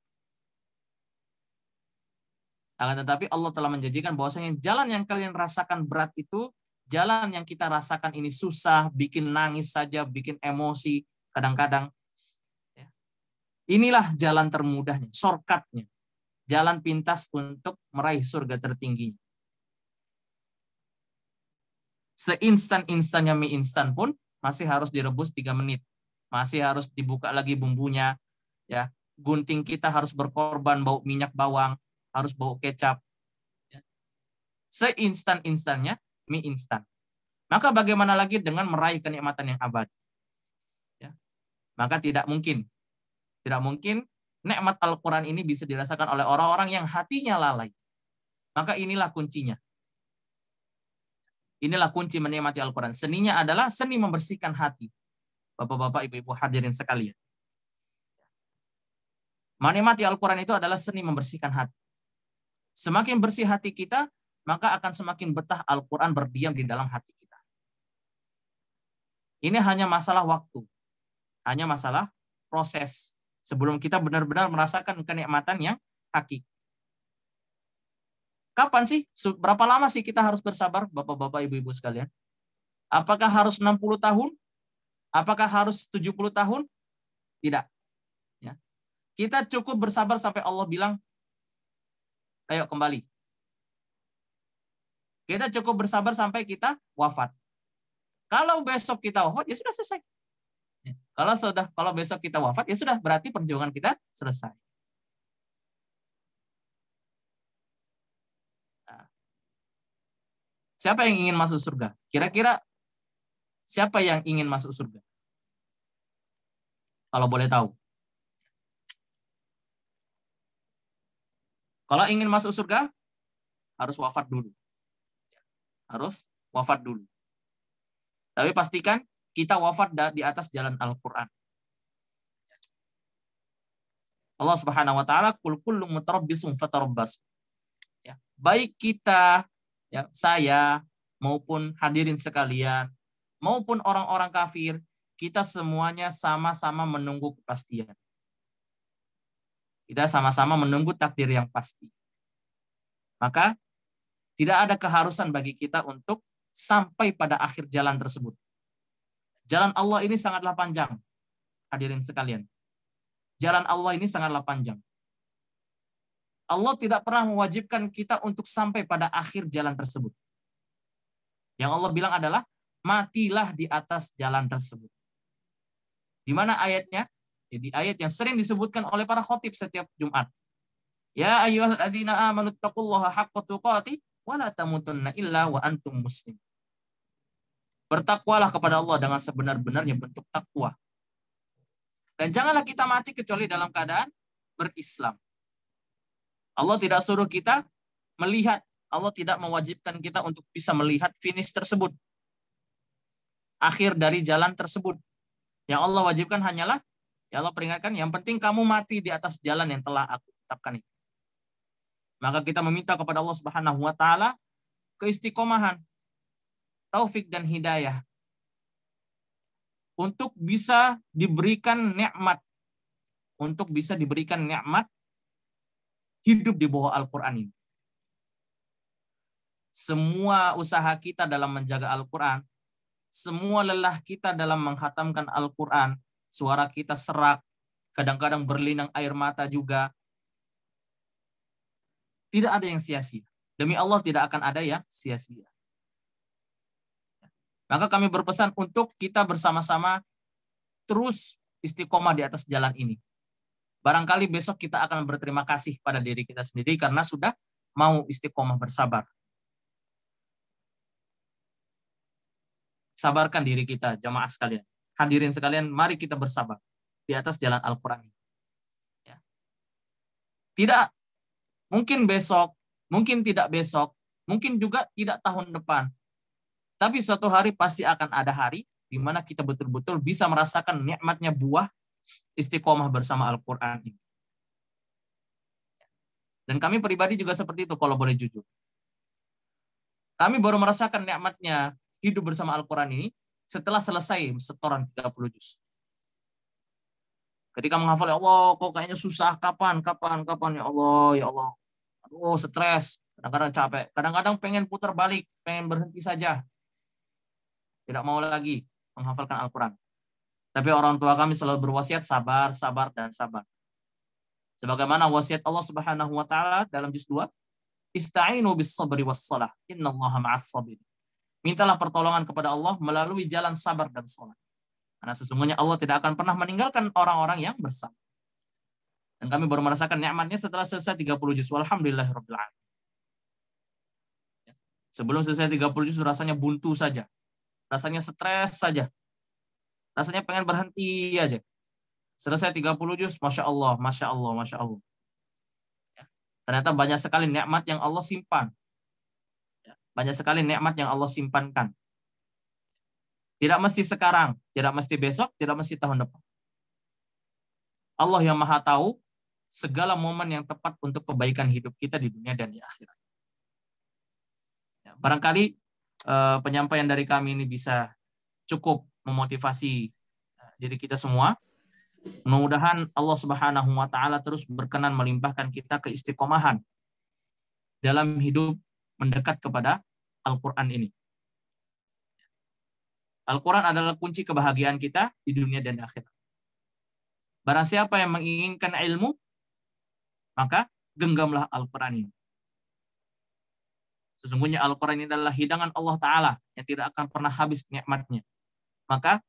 Akan tetapi Allah telah menjanjikan bahwasanya jalan yang kalian rasakan berat itu, jalan yang kita rasakan ini susah, bikin nangis saja, bikin emosi, kadang-kadang. Inilah jalan termudahnya, shortcutnya. Jalan pintas untuk meraih surga tertinggi. Seinstan-instannya mie instan pun masih harus direbus 3 menit. Masih harus dibuka lagi bumbunya. Ya, gunting kita harus berkorban bau minyak bawang, harus bau kecap. Ya. Seinstan-instannya mie instan. Maka bagaimana lagi dengan meraih kenikmatan yang abadi? Ya. Maka tidak mungkin nikmat Al-Quran ini bisa dirasakan oleh orang-orang yang hatinya lalai. Maka inilah kuncinya. Inilah kunci menikmati Al-Quran. Seninya adalah seni membersihkan hati. Bapak-bapak, ibu-ibu hadirin sekalian. Menikmati Al-Quran itu adalah seni membersihkan hati. Semakin bersih hati kita, maka akan semakin betah Al-Quran berdiam di dalam hati kita. Ini hanya masalah waktu. Hanya masalah proses. Sebelum kita benar-benar merasakan kenikmatan yang hakiki. Kapan sih? Berapa lama sih kita harus bersabar, bapak-bapak, ibu-ibu sekalian? Apakah harus 60 tahun? Apakah harus 70 tahun? Tidak. Ya. Kita cukup bersabar sampai Allah bilang, ayo kembali. Kita cukup bersabar sampai kita wafat. Kalau besok kita wafat, ya sudah selesai. Ya. Kalau besok kita wafat, ya sudah, berarti perjuangan kita selesai. Siapa yang ingin masuk surga? Kira-kira siapa yang ingin masuk surga? Kalau boleh tahu. Kalau ingin masuk surga, harus wafat dulu. Harus wafat dulu. Tapi pastikan kita wafat di atas jalan Al-Quran. Allah Subhanahu wa taala, "Qul kullum mutarabbisun fatarabbasu." Ya, baik kita, ya, saya maupun hadirin sekalian, maupun orang-orang kafir, kita semuanya sama-sama menunggu kepastian. Kita sama-sama menunggu takdir yang pasti. Maka tidak ada keharusan bagi kita untuk sampai pada akhir jalan tersebut. Jalan Allah ini sangatlah panjang, hadirin sekalian. Jalan Allah ini sangatlah panjang. Allah tidak pernah mewajibkan kita untuk sampai pada akhir jalan tersebut. Yang Allah bilang adalah, matilah di atas jalan tersebut. Di mana ayatnya? Di ayat yang sering disebutkan oleh para khotib setiap Jumat. Ya ayyuhalladzina amanu taqullaha haqqa tuqatih wa la tamutunna illa wa antum muslim. Bertakwalah kepada Allah dengan sebenar-benarnya bentuk takwa. Dan janganlah kita mati kecuali dalam keadaan berislam. Allah tidak suruh kita melihat. Allah tidak mewajibkan kita untuk bisa melihat finish tersebut. Akhir dari jalan tersebut. Yang Allah wajibkan hanyalah, ya Allah peringatkan, yang penting kamu mati di atas jalan yang telah aku tetapkan itu. Maka kita meminta kepada Allah Subhanahu wa taala keistiqomahan, taufik dan hidayah untuk bisa diberikan nikmat, hidup di bawah Al-Quran ini. Semua usaha kita dalam menjaga Al-Quran, semua lelah kita dalam menghatamkan Al-Quran, suara kita serak, kadang-kadang berlinang air mata juga, tidak ada yang sia-sia. Demi Allah tidak akan ada yang sia-sia. Maka kami berpesan untuk kita bersama-sama terus istiqomah di atas jalan ini. Barangkali besok kita akan berterima kasih pada diri kita sendiri karena sudah mau istiqomah bersabar. Sabarkan diri kita, jamaah sekalian. Hadirin sekalian, mari kita bersabar di atas jalan Al-Quran. Ya. Tidak, mungkin besok, mungkin tidak besok, mungkin juga tidak tahun depan. Tapi suatu hari pasti akan ada hari di mana kita betul-betul bisa merasakan nikmatnya buah istiqomah bersama Al-Quran ini. Dan kami pribadi juga seperti itu kalau boleh jujur. Kami baru merasakan nikmatnya hidup bersama Al-Quran ini setelah selesai setoran 30 juz. Ketika menghafal, ya Allah, kok kayaknya susah, kapan ya Allah. Aduh, stres, kadang-kadang capek, kadang-kadang pengen putar balik, pengen berhenti saja. Tidak mau lagi menghafalkan Al-Quran. Tapi orang tua kami selalu berwasiat sabar. Sebagaimana wasiat Allah Subhanahu wa taala dalam juz 2, Ista'inu bis sabri was shalah, innallaha ma'as sabirin. mintalah pertolongan kepada Allah melalui jalan sabar dan sholat. Karena sesungguhnya Allah tidak akan pernah meninggalkan orang-orang yang bersabar. Dan kami baru merasakan nikmatnya setelah selesai 30 juz. Alhamdulillahirabbil alamin. Sebelum selesai 30 juz rasanya buntu saja. Rasanya stres saja. Rasanya pengen berhenti aja. Selesai 30 juz, Masya Allah, Masya Allah, Masya Allah. Ya. Ternyata banyak sekali nikmat yang Allah simpan. Ya. Banyak sekali nikmat yang Allah simpankan. Tidak mesti sekarang, tidak mesti besok, tidak mesti tahun depan. Allah yang maha tahu segala momen yang tepat untuk kebaikan hidup kita di dunia dan di akhirat. Ya. Barangkali penyampaian dari kami ini bisa cukup memotivasi diri kita semua. Mudah-mudahan Allah Subhanahu wa taala terus berkenan melimpahkan kita keistiqomahan dalam hidup mendekat kepada Al-Qur'an ini. Al-Qur'an adalah kunci kebahagiaan kita di dunia dan akhirat. Barang siapa yang menginginkan ilmu, maka genggamlah Al-Qur'an ini. Sesungguhnya Al-Qur'an ini adalah hidangan Allah Ta'ala yang tidak akan pernah habis nikmatnya. Maka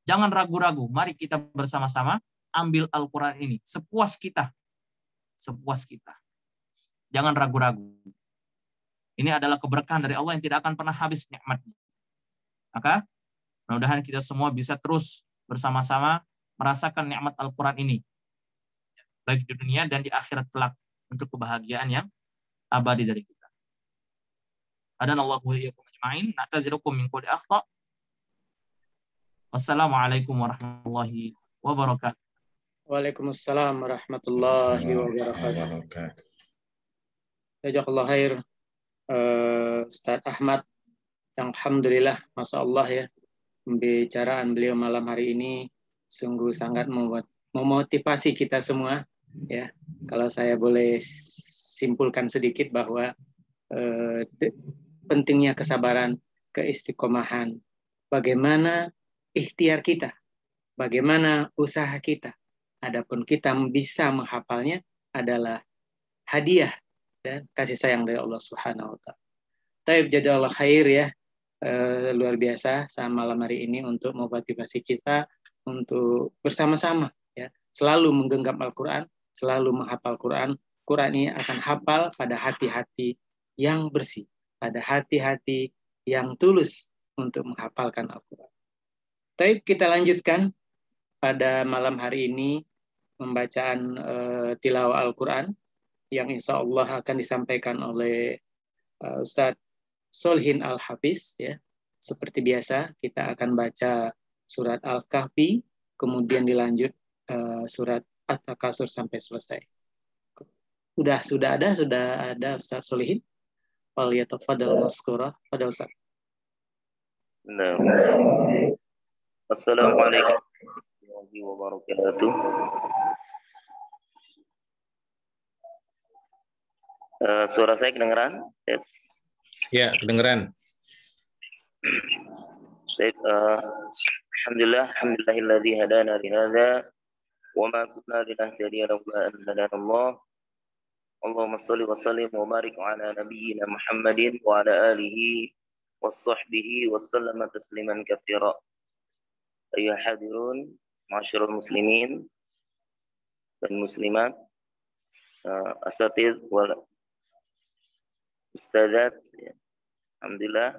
jangan ragu-ragu, mari kita bersama-sama ambil Al-Quran ini sepuas kita. Sepuas kita. Jangan ragu-ragu. Ini adalah keberkahan dari Allah yang tidak akan pernah habis nikmatnya. Maka mudah-mudahan kita semua bisa terus bersama-sama merasakan nikmat Al-Quran ini. Baik di dunia dan di akhirat kelak untuk kebahagiaan yang abadi dari kita. Hadanallahu wa iyyakum ajma'in. Na'tadzirukum min kulli akhta'. Wassalamualaikum warahmatullahi wabarakatuh. Waalaikumsalam warahmatullahi wabarakatuh. Jazakallah khair Ustaz Ahmad. Alhamdulillah, Masya Allah ya, pembicaraan beliau malam hari ini sungguh sangat memotivasi kita semua ya. Kalau saya boleh simpulkan sedikit bahwa pentingnya kesabaran, keistiqomahan, bagaimana ikhtiar kita, bagaimana usaha kita. Adapun kita bisa menghafalnya adalah hadiah dan kasih sayang dari Allah Subhanahu wa taala. Taib jazakallahu khair ya. Luar biasa sama malam hari ini untuk memotivasi kita untuk bersama-sama ya, selalu menggenggam Al-Qur'an, selalu menghafal Quran. Quran ini akan hafal pada hati-hati yang bersih, pada hati-hati yang tulus untuk menghafalkan Al-Qur'an. Taib, kita lanjutkan pada malam hari ini pembacaan tilawah Al-Quran yang insya Allah akan disampaikan oleh Ustadz Solihin Al-Hafiz ya. Seperti biasa kita akan baca surat Al-Kahfi, kemudian dilanjut surat At-Takasur sampai selesai. Sudah ada Ustadz Solihin. Waliyatafadal maskura. Pada Ustadz. Nah. Assalamualaikum warahmatullahi wabarakatuh. Suara saya kedengeran? Yes. Ya, kedengeran. Baik, alhamdulillahilladzi hadana li hadza wa ma kunna linahtadiya laula an hadana Allah. Allahumma shalli wa sallim wa barik ala nabiyyina Muhammadin wa ala alihi wa sahbihi wa sallama tasliman katsira. Ayuhal hadirun, ma'asyiral muslimin dan muslimat, asatidz wal ustadzat, alhamdulillah,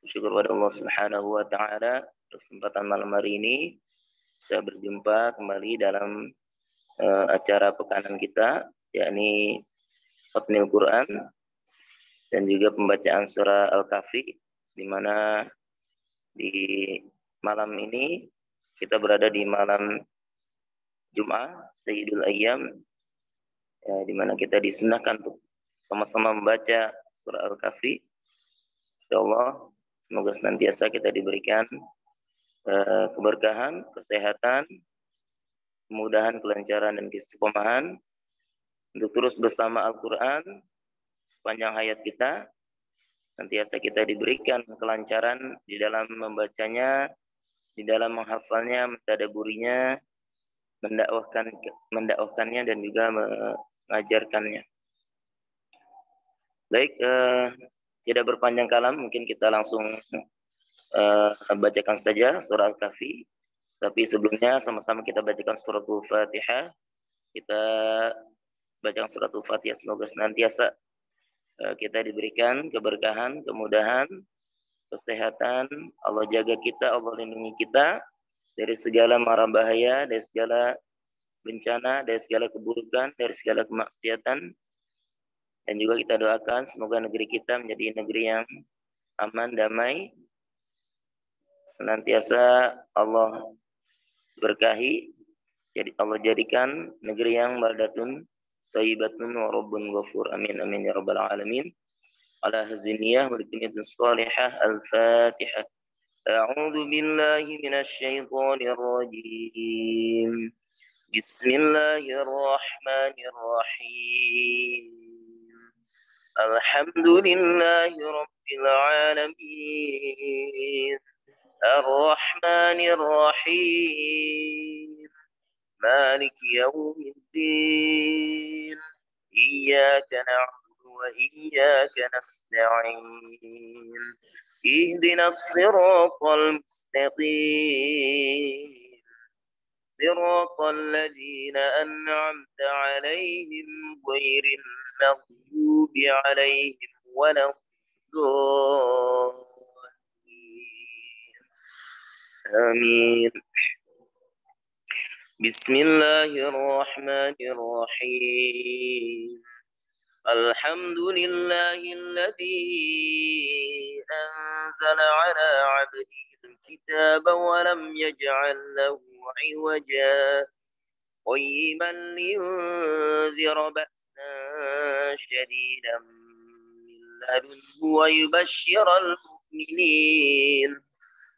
bersyukur kepada Allah Subhanahu wa taala kesempatan malam hari ini saya berjumpa kembali dalam acara pekanan kita, yakni Khatmil Quran dan juga pembacaan surah Al-Kahfi, di mana di malam ini kita berada di malam Jum'ah Sayyidul Ayyam, ya, di mana kita disunahkan untuk sama-sama membaca surah Al-Kahfi. Insyaallah semoga senantiasa kita diberikan keberkahan, kesehatan, kemudahan, kelancaran dan keistiqomahan untuk terus bersama Al-Qur'an sepanjang hayat kita. Senantiasa kita diberikan kelancaran di dalam membacanya, di dalam menghafalnya, mentadaburinya, mendakwahkannya dan juga mengajarkannya. Baik, tidak berpanjang kalam, mungkin kita langsung bacakan saja surah Al-Kahfi. Tapi sebelumnya sama-sama kita bacakan suratul Fatihah. Kita bacakan suratul Fatihah, semoga senantiasa kita diberikan keberkahan, kemudahan, kesehatan. Allah jaga kita, Allah lindungi kita dari segala mara bahaya, dari segala bencana, dari segala keburukan, dari segala kemaksiatan. Dan juga kita doakan semoga negeri kita menjadi negeri yang aman, damai. Senantiasa Allah berkahi, jadi Allah jadikan negeri yang baldatun thayyibatun wa rabbun ghafur. Amin amin ya rabbal alamin. Ala haziniyah wa likunyatin salihah. Al-Fatihah. A'udzu billahi minasy syaithanir rajim. Bismillahirrahmanirrahim. Alhamdulillahi rabbil alamin. Ar-Rahmanir Rahim. مالك يوم الدين إياك نعبد وإياك نستعين اهدنا الصراط المستقيم صراط الذين أنعمت عليهم غير المغضوب عليهم ولا الضالين آمين. بسم الله الرحمن الرحيم الحمد لله الذي أنزل على عبده الكتاب ولم يجعل له عوجا قيما لينذر بأسا شديدا من لدنه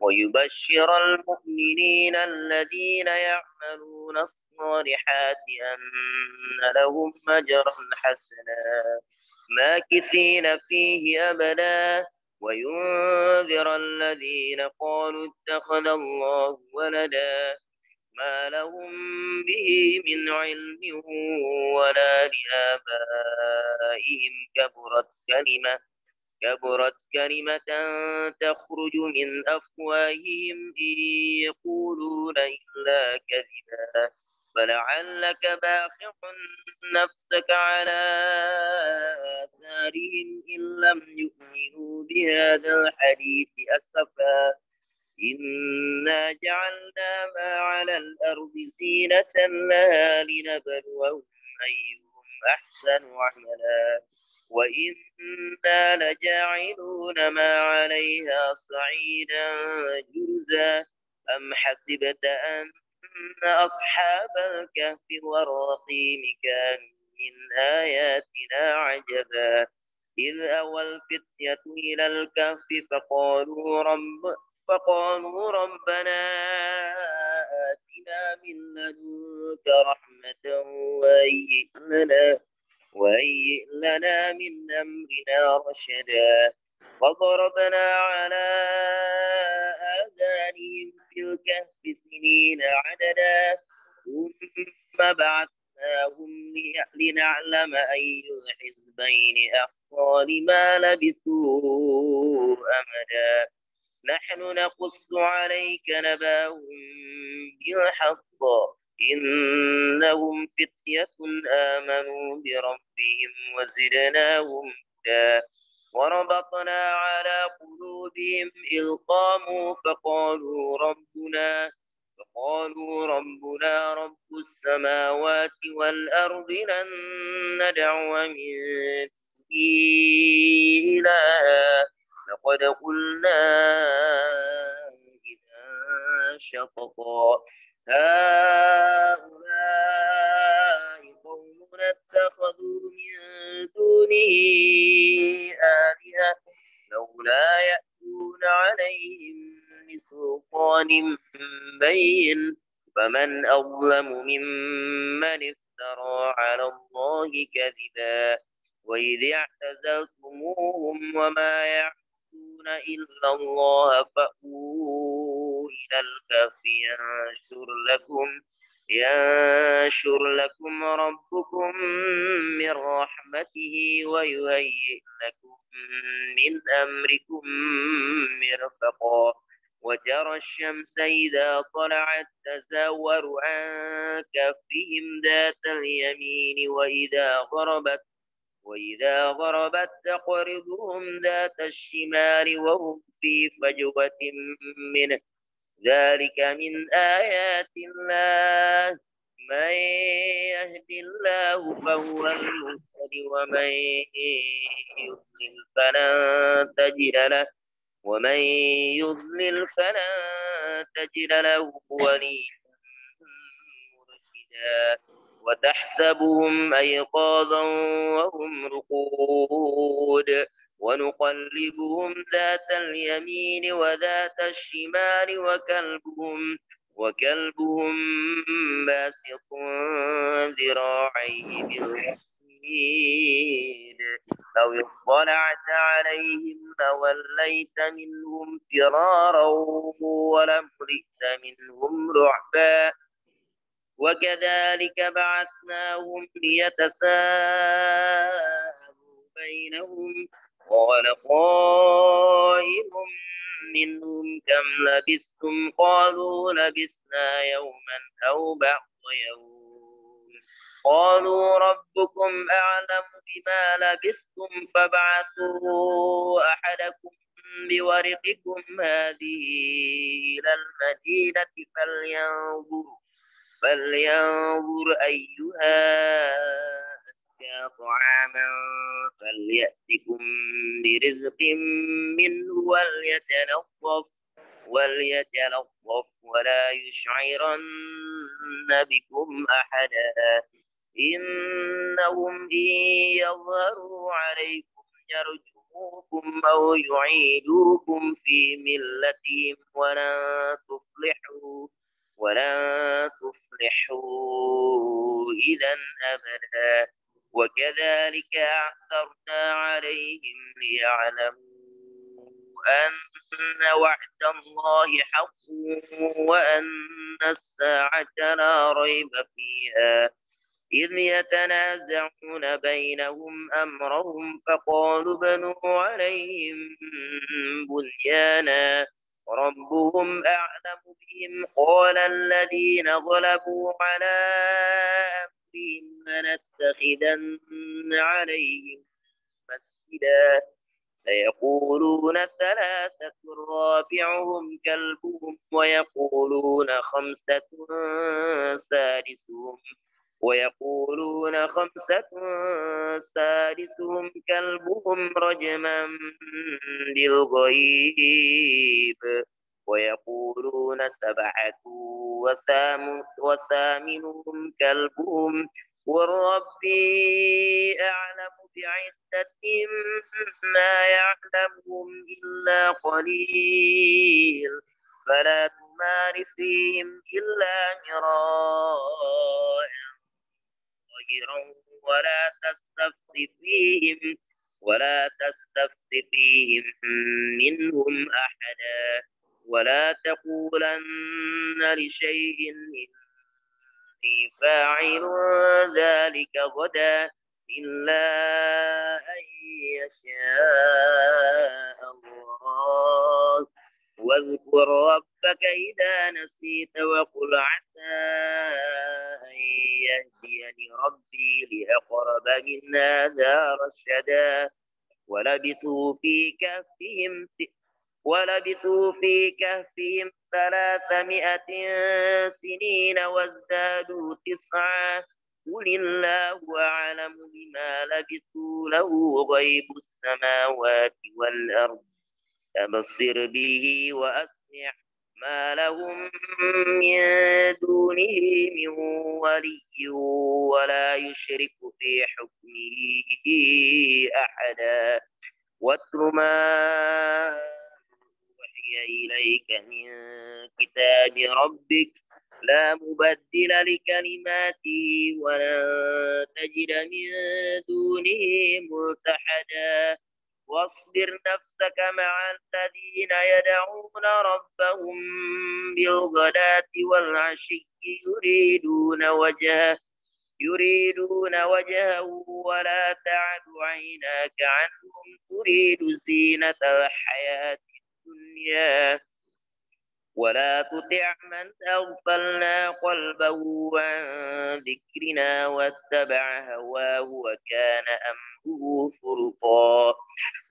ويبشر المؤمنين الذين يعملون الصالحات أن لهم أجرا حسنا ماكثين فيه أبدا وينذر الذين قالوا اتخذ الله ولدا ما لهم به من علم ولا لآبائهم كبرت كلمة تخرج من أفواههم إن يقولون إلا كذبا فلعلك باخع نفسك على آثارهم إن لم يؤمنوا بهذا الحديث أسفا إنا جعلنا ما على الأرض زينة لها لنبلوهم أيهم أحسن عملا وإنا لجاعلون ما عليها صعيدا جرزا أم حسبت أن أصحاب الكهف والرقيم كانوا من آياتنا عجبا إذ أوى الفتية إلى الكهف فقالوا ربنا آتنا من لدنك رحمة وهيئ لنا من أمرنا رشدا وضربنا على آذانهم في الكهف سنين عددا ثم بعثناهم لنعلم أي الحزبين أحصى لما لبثوا أمدا نحن نقص عليك نبأهم بالحق إنهم فتية آمنوا بربهم وزدناهم هدى وربطنا على قلوبهم إذ قاموا فقالوا ربنا رب السماوات والأرض لن ندعو من دونه إلها لقد قلنا إذا شططا هؤلاء قومنا اتخذوا من دونه آلهة لولا يأتون عليهم بسلطان بين فمن أظلم ممن افترى على الله كذبا وإذ اعتزلتموهم وما يعبدون إلا الله فأووا إلى الكهف ينشر لكم ربكم من رحمته ويهيئ لكم من أمركم مرفقا وترى الشمس إذا طلعت تزاور عن كفهم ذات اليمين وإذا غربت تقرضهم ذات الشمال وهم في فجوة منه ذلك من آيات الله من يهد الله فهو المهتد ومن يضلل فلن تجد له وليا مرشدا وتحسبهم أيقاظا وهم رقود ونقلبهم ذات اليمين وذات الشمال وكلبهم باسط ذراعيه بالوصيد لو اطلعت عليهم لوليت منهم فرارا ولملئت منهم رعبا وكذلك بعثناهم ليتساءلوا بينهم قال قائل منهم كم لبثتم قالوا لبثنا يوما أو بعض يوم قالوا ربكم أعلم بما لبثتم فابعثوا أحدكم بورقكم هذه إلى المدينة فلينظر أيها أزكى طعاما فليأتكم برزق منه وليتلطف ولا يشعرن بكم أحدا إنهم إن يظهروا عليكم يرجموكم أو يعيدوكم في ملتهم ولن تفلحوا إذا أبدا وكذلك أعثرنا عليهم ليعلموا أن وعد الله حق وأن الساعة لا ريب فيها إذ يتنازعون بينهم أمرهم فقالوا بنوا عليهم بنيانا ربهم أعلم بهم قال الذين غلبوا على أمرهم لنتخذن عليهم مسجدا سيقولون ثلاثة رابعهم كلبهم ويقولون خمسة سادسهم كلبهم رجما بالغيب ويقولون سبعة وثامنهم كلبهم والربي أعلم بعدتهم ما يعلمهم إلا قليل فلا تمار فيهم إلا مراء ظاهرا ولا تستفت فيهم منهم أحدا ولا تقولن لشيء إني فاعل ذلك غدا إلا أن يشاء الله واذكر ربك إذا نسيت وقل عسى أن يهديني ربي لأقرب من هذا رشدا ولبثوا في كهفهم 300 سنين وازدادوا 9 قل الله أعلم بما لبثوا له غيب السماوات والأرض أبصر به وأسمع ما لهم من دونه من ولي ولا يشرك في حكمه أحدا واتل ما أوحي إليك من كتاب ربك لا مبدل لكلماته ولن تجد من دونه ملتحدا واصبر نفسك مع الذين يدعون ربهم بالغداة والعشي يريدون وجهه ولا تعد عيناك عنهم تريد زينة الحياة الدنيا ولا تطع من أغفلنا قلبه عن ذكرنا واتبع هواه وكان أمره فرطا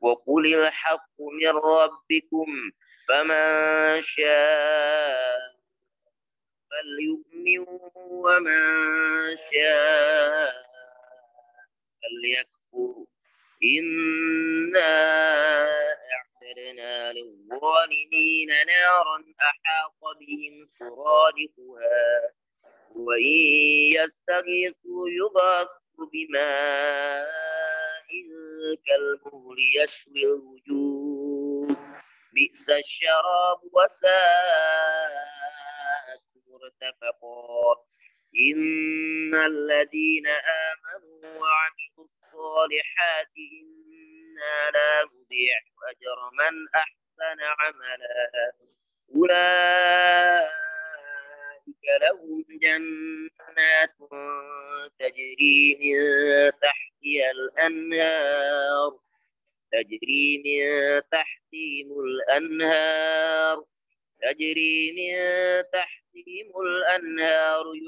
وقل الحق من ربكم فمن شاء فليؤمن ومن شاء فليكفر إنا أعتدنا للظالمين نارا أحاط بهم سرادقها وإن يستغيثوا يغاثوا بماء كالمهل يشوي الوجوه بئس الشراب وساءت مرتفقا إن الذين آمنوا وعملوا الصالحات إنا لا نضيع أجر من أحسن عملا أولئك لهم جنات تجري من تحتها الأنهار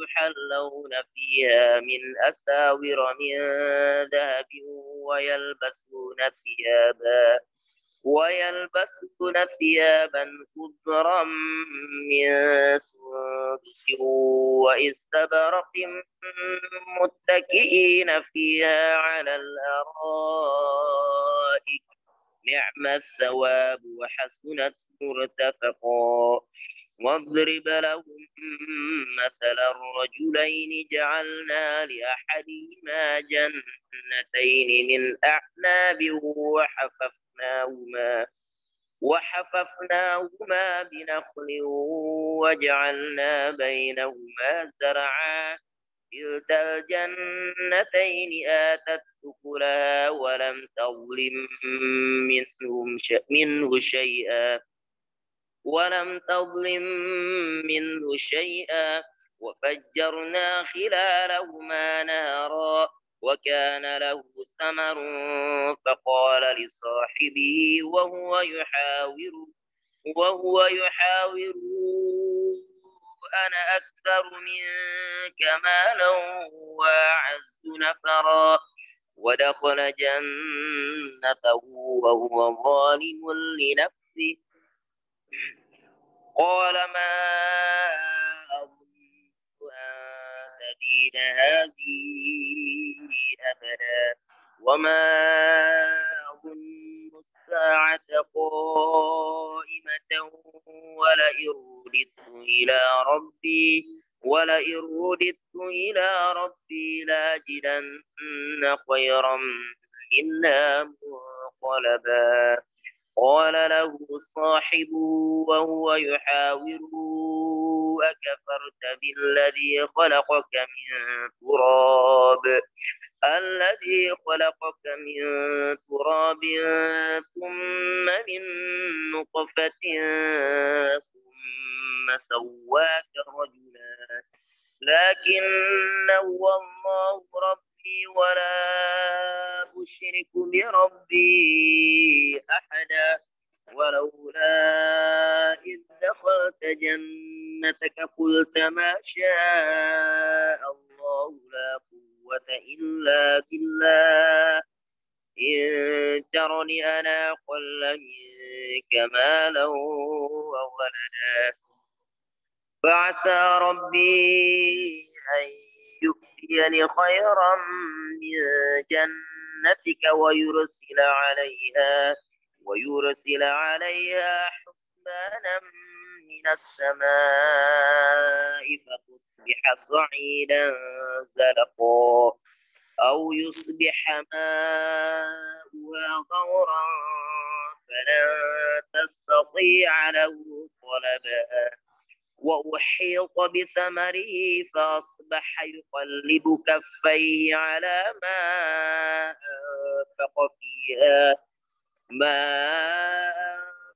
يحلون فيها من أساور من ذهب ويلبسون ثيابا خضرا من سندس واستبرق متكئين فيها على الأرائك نعم الثواب وحسنت مرتفقا واضرب لهم مثل الرجلين جعلنا لأحدهما جنتين من أعناب وحففناهما بنخل وجعلنا بينهما زرعا كلتا الجنتين آتت أكلها ولم تظلم منه شيئا وفجرنا خلالهما نهرا وكان له ثمر فقال لصاحبه وهو يحاوره أنا أكثر منك مالا وأعز نفرا ودخل جنته وهو ظالم لنفسه قال ما أظن أن تبيد هذه أبدا وما أظن الساعة قائمة ولئن رددت إلى ربي لاجدن خيرا منها منقلبا قال له صاحبه وهو يحاوره أكفرت بالذي خلقك من تراب ثم من نطفة ثم سواك رجلا لكن هو الله ربي ولا أشرك بربي أحدا ولولا إذ دخلت جنتك قلت ما شاء الله لا قوة إلا بالله إن ترني أنا أقل منك مالا وولدا فعسى ربي أن يؤتيني خيرا من جنتك ويرسل عليها حسبانا من السماء فتصبح صعيدا زلقا أو يصبح ماؤها غورا فلن تستطيع له طلبا وأحيط بثمره فأصبح يقلب كفيه على ما أنفق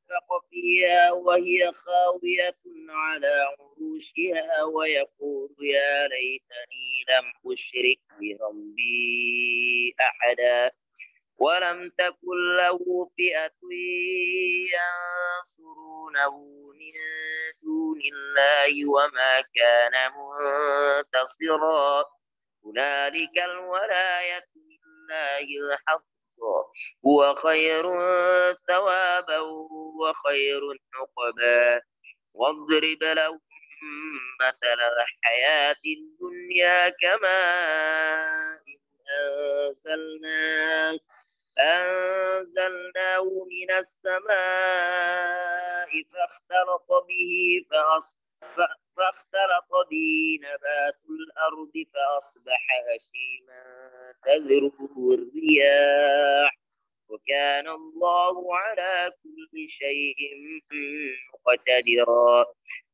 ونفخ فيها وهي خاوية على عروشها ويقول يا ليتني لم أشرك بربي أحدا ولم تكن له فئة ينصرونه من دون الله وما كان منتصرا هنالك الولاية لله الحق هو خير ثوابا وخير عقبا واضرب لهم مثل الحياة الدنيا كماء أنزلناه من السماء فاختلط به نبات الأرض فأصبح هشيما تذروه الرياح وكان الله على كل شيء مقتدرا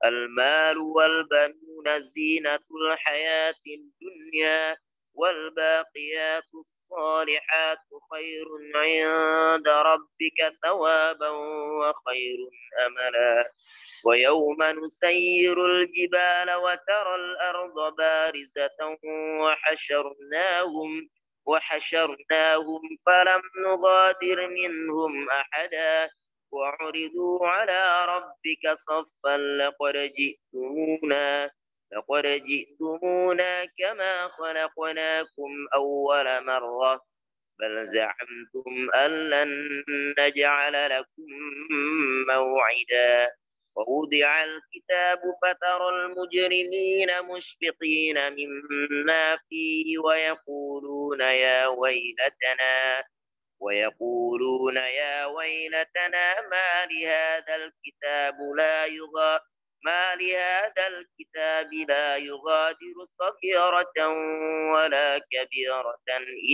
المال والبنون زينة الحياة الدنيا والباقيات الصالحات خير عند ربك ثوابا وخير أملا ويوم نسير الجبال وترى الأرض بارزة وحشرناهم فلم نغادر منهم أحدا وعرضوا على ربك صفا لقد جئتمونا كما خلقناكم أول مرة بل زعمتم أن لن نجعل لكم موعدا ووضع الكتاب فترى المجرمين مشفقين مما فيه ويقولون يا ويلتنا ما لهذا الكتاب لا يغادر صغيرة ولا كبيرة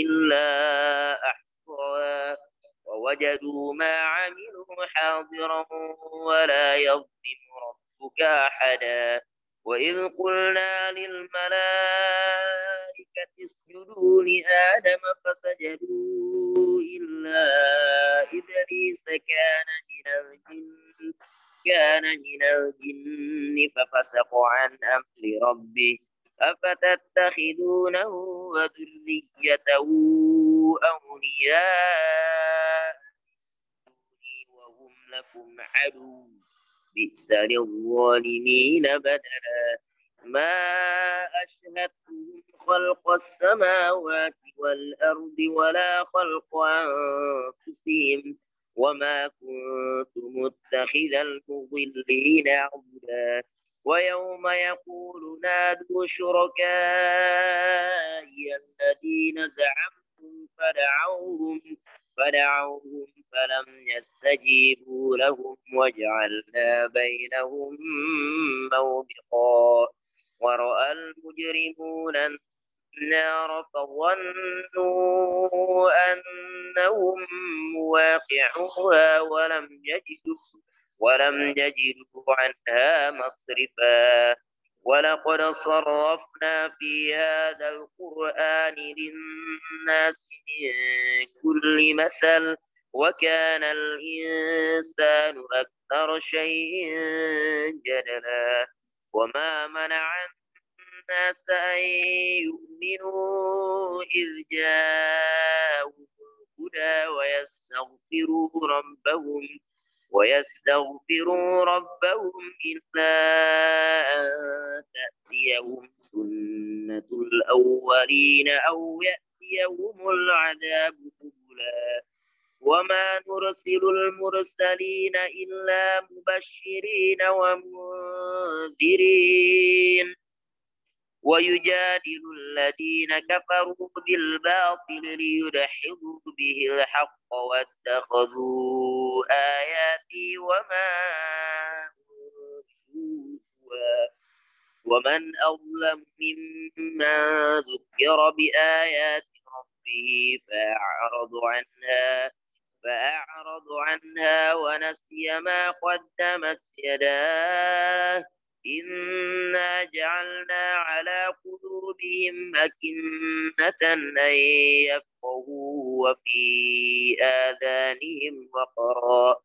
إلا أحصاها ووجدوا ما عملوا حاضرا ولا يظلم ربك أحدا وإذ قلنا للملائكة اسجدوا لآدم فسجدوا إلا إبليس كان من الجن ففسق عن أمر ربه أفتتخذونه وذريته أولياء وهم لكم عدو بئس للظالمين بدلا ما أشهدتهم خلق السماوات والأرض ولا خلق أنفسهم وما كنت متخذ المضلين عضدا ويوم يقول نادوا شركائي الذين زعمتم فدعوهم فلم يستجيبوا لهم وجعلنا بينهم موبقا ورأى المجرمون النار فظنوا أنهم مواقعوها ولم يجدوا عنها مصرفا ولقد صرفنا في هذا القرآن للناس من كل مثل وكان الإنسان أكثر شيء جدلا وما منع الناس أن يؤمنوا إذ جاءهم الهدى ويستغفروا ربهم إلا أن تأتيهم سنة الأولين أو يأتيهم العذاب قبلا وما نرسل المرسلين إلا مبشرين ومنذرين ويجادل الذين كفروا بالباطل ليدحضوا به الحق واتخذوا آياتي ومن أظلم ممن ذكر بآيات ربه فأعرض عنها ونسي ما قدمت يداه إنا جعلنا على قلوبهم أكنة أن يفقهوا وفي آذانهم وقرا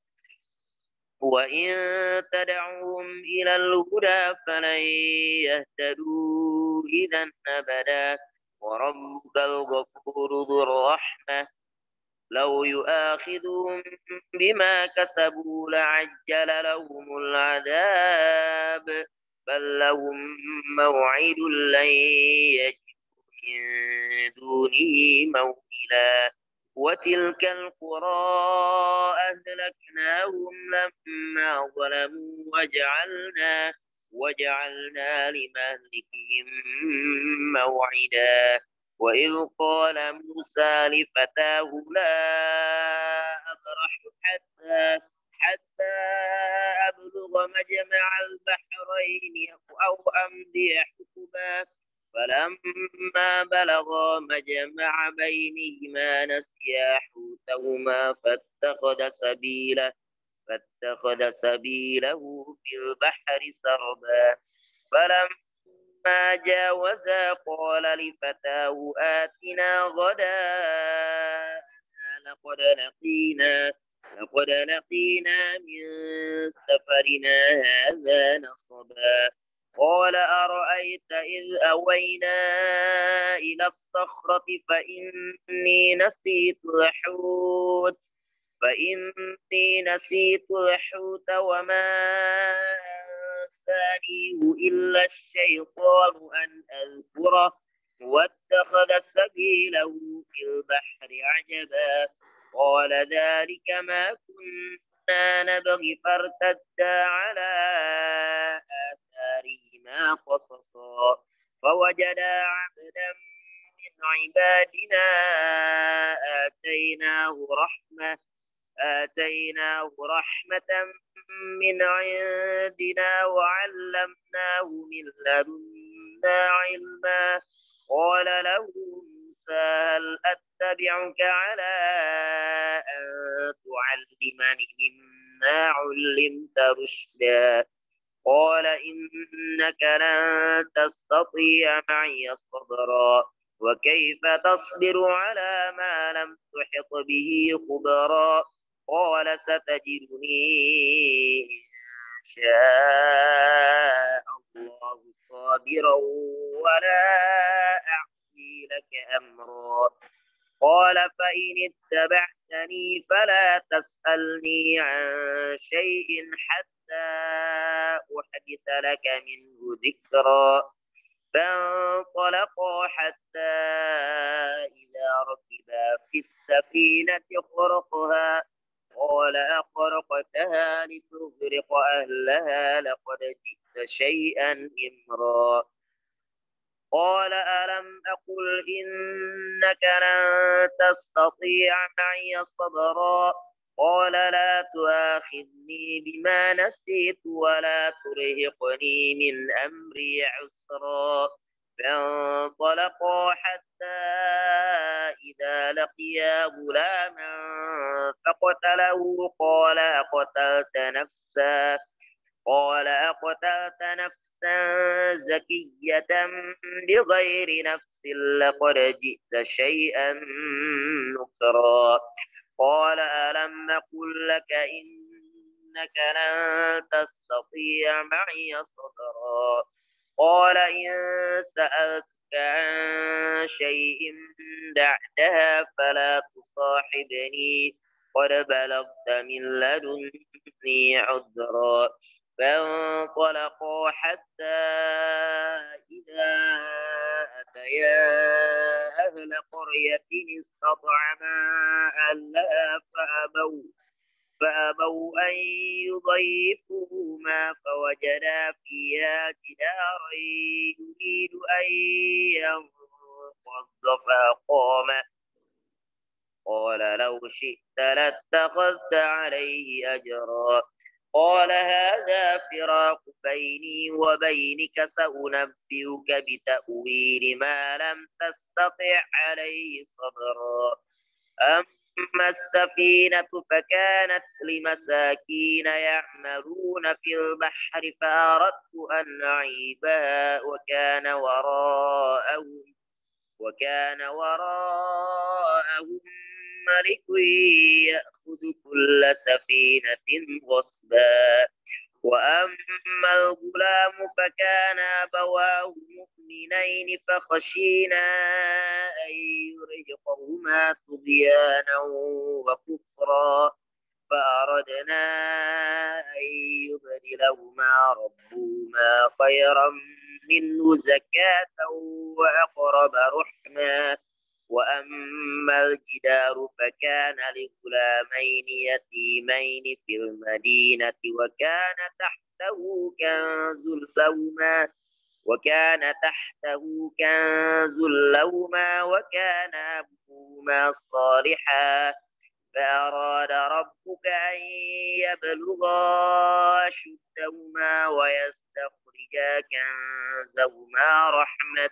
وإن تدعوهم إلى الهدى فلن يهتدوا إذا أبدا وربك الغفور ذو الرحمة لو يؤاخذهم بما كسبوا لعجل لهم العذاب بل لهم موعد لن يجدوا من دونه موئلا وتلك القرى أهلكناهم لما ظلموا وجعلنا لمهلكهم موعدا وإذ قال موسى لفتاه لا أبرح حتى أبلغ مجمع البحرين أو أمضي حقبا فلما بلغا مجمع بينهما نسيا حوتهما فاتخذ سبيله في البحر سربا فلما جاوزا قال لفتاه آتنا غداءنا لقد لقينا من سفرنا هذا نصبا قال أرأيت إذ أوينا إلى الصخرة فإني نسيت الحوت وما أنسانيه إلا الشيطان أن أذكره واتخذ سبيله في البحر عجبا قال ذلك ما كنا نبغي فارتدا على آثارهما قصصا فوجدا عبدا من عبادنا آتيناه رحمة من عندنا وعلمناه من لدنا علما قال له موسى هل أتبعك على أن تعلمني مما علمت رشدا قال إنك لن تستطيع معي صبرا وكيف تصبر على ما لم تحط به خبرا قال ستجدني إن شاء الله صابرا ولا أعصي لك أمرا قال فإن اتبعتني فلا تسألني عن شيء حتى أحدث لك منه ذكرا فانطلقا حتى إذا ركبا في السفينة خرقها قال أخرقتها لتغرق أهلها لقد جئت شيئا إمرا قال ألم أقل إنك لن تستطيع معي صبرا قال لا تؤاخذني بما نسيت ولا ترهقني من أمري عسرا فانطلقا حتى إذا لقيا غلاما فقتله قال أقتلت نفسا زكية بغير نفس لقد جئت شيئا نكرا قال ألم أقل لك إنك لن تستطيع معي صبرا قال إن سألتك عن شيء بعدها فلا تصاحبني قد بلغت من لدني عذرا فانطلقا حتى إذا أتيا أهل قرية استطعما أهلها فأبوا أن يضيفوهما فوجدا فيها جدارا يريد أن ينقض فأقامه قال لو شئت لاتخذت عليه أجرا قال هذا فراق بيني وبينك سأنبئك بتأويل ما لم تستطع عليه صبرا أما السفينة فكانت لمساكين يعملون في البحر فأردت أن أعيبها وكان وراءهم الملك يأخذ كل سفينة غصبا وأما الغلام فكان أبواه مؤمنين فخشينا أن يرهقهما طغيانا وكفرا فأردنا أن يبدلهما ربهما خيرا منه زكاة وأقرب رحما وأما الجدار فكان لغلامين يتيمين في المدينة وكان أبوهما صالحا فأراد ربك أن يبلغا أشدهما ويستخرجا كنزهما رحمة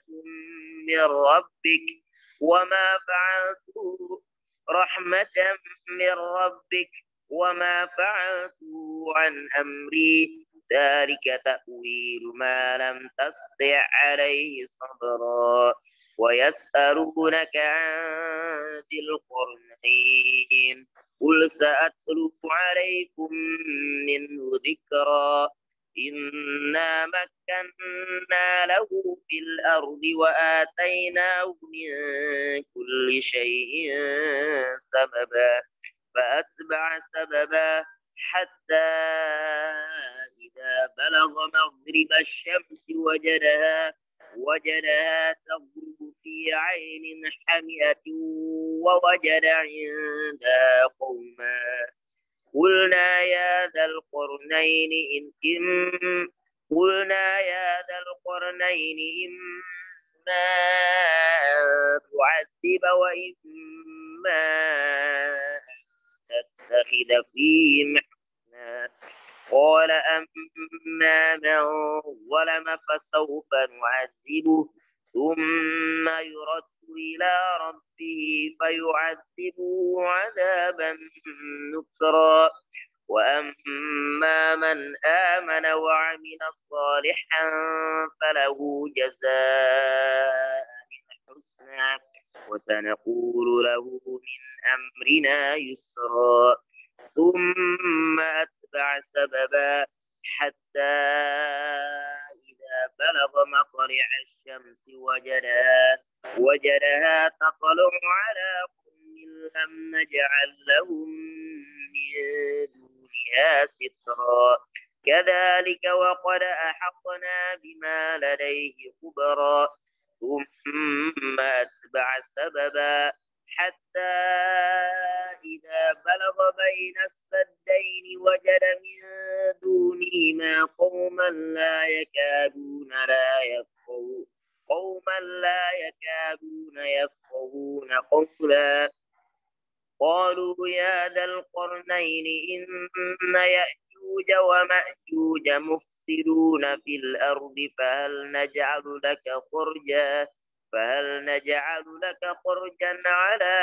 من ربك وما فعلته عن أمري ذلك تأويل ما لم تستطع عليه صبرا ويسألونك عن ذي القرنين قل سأتلو عليكم منه ذكرا إنا مكنا له في الأرض وآتيناه من كل شيء سببا فأتبع سببا حتى إذا بلغ مغرب الشمس وجدها تغرب في عين حمئة ووجد عندها قوما قلنا يا ذا القرنين إما أن تعذب وإما أن تتخذ فيهم حسنا قال أما من ظلم فسوف نعذبه ثم يرد إلى ربه فيعذبه عذابا نكرا وأما من آمن وعمل صالحا فله جزاء الحسنى وسنقول له من أمرنا يسرا ثم أتبع سببا حتى إذا بلغ مطلع الشمس وجدها تطلع على قوم لم نجعل لهم من دونها سترا كذلك وقد أحطنا بما لديه خبرا ثم أتبع سببا حتى إذا بلغ بين السدين وجد من دونهما قوما لا يكادون يفقهون قولا قالوا يا ذا القرنين إن يأجوج ومأجوج مفسدون في الأرض فهل نجعل لك خرجا على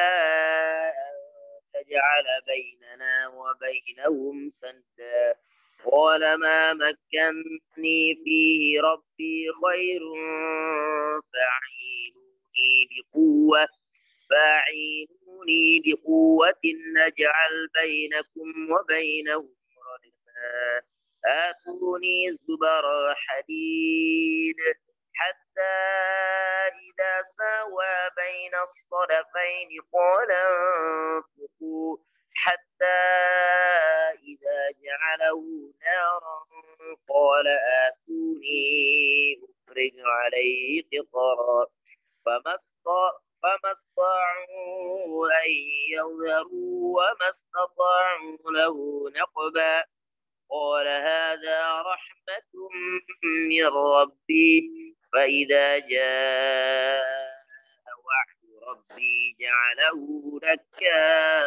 أن تجعل بيننا وبينهم سدا قال ما مكني فيه ربي خير فاعينوني بقوة نجعل بينكم وبينهم ردما آتوني زبر حديد حتى إذا ساوى بين الصدفين قال انفخوا حتى إذا جعله نارا قال آتوني أفرغ عليه قطرا فما استطاعوا أن يظهروا وما استطاعوا له نقبا قال هذا رحمة من ربي فإذا جاء وعد ربي جعله دكا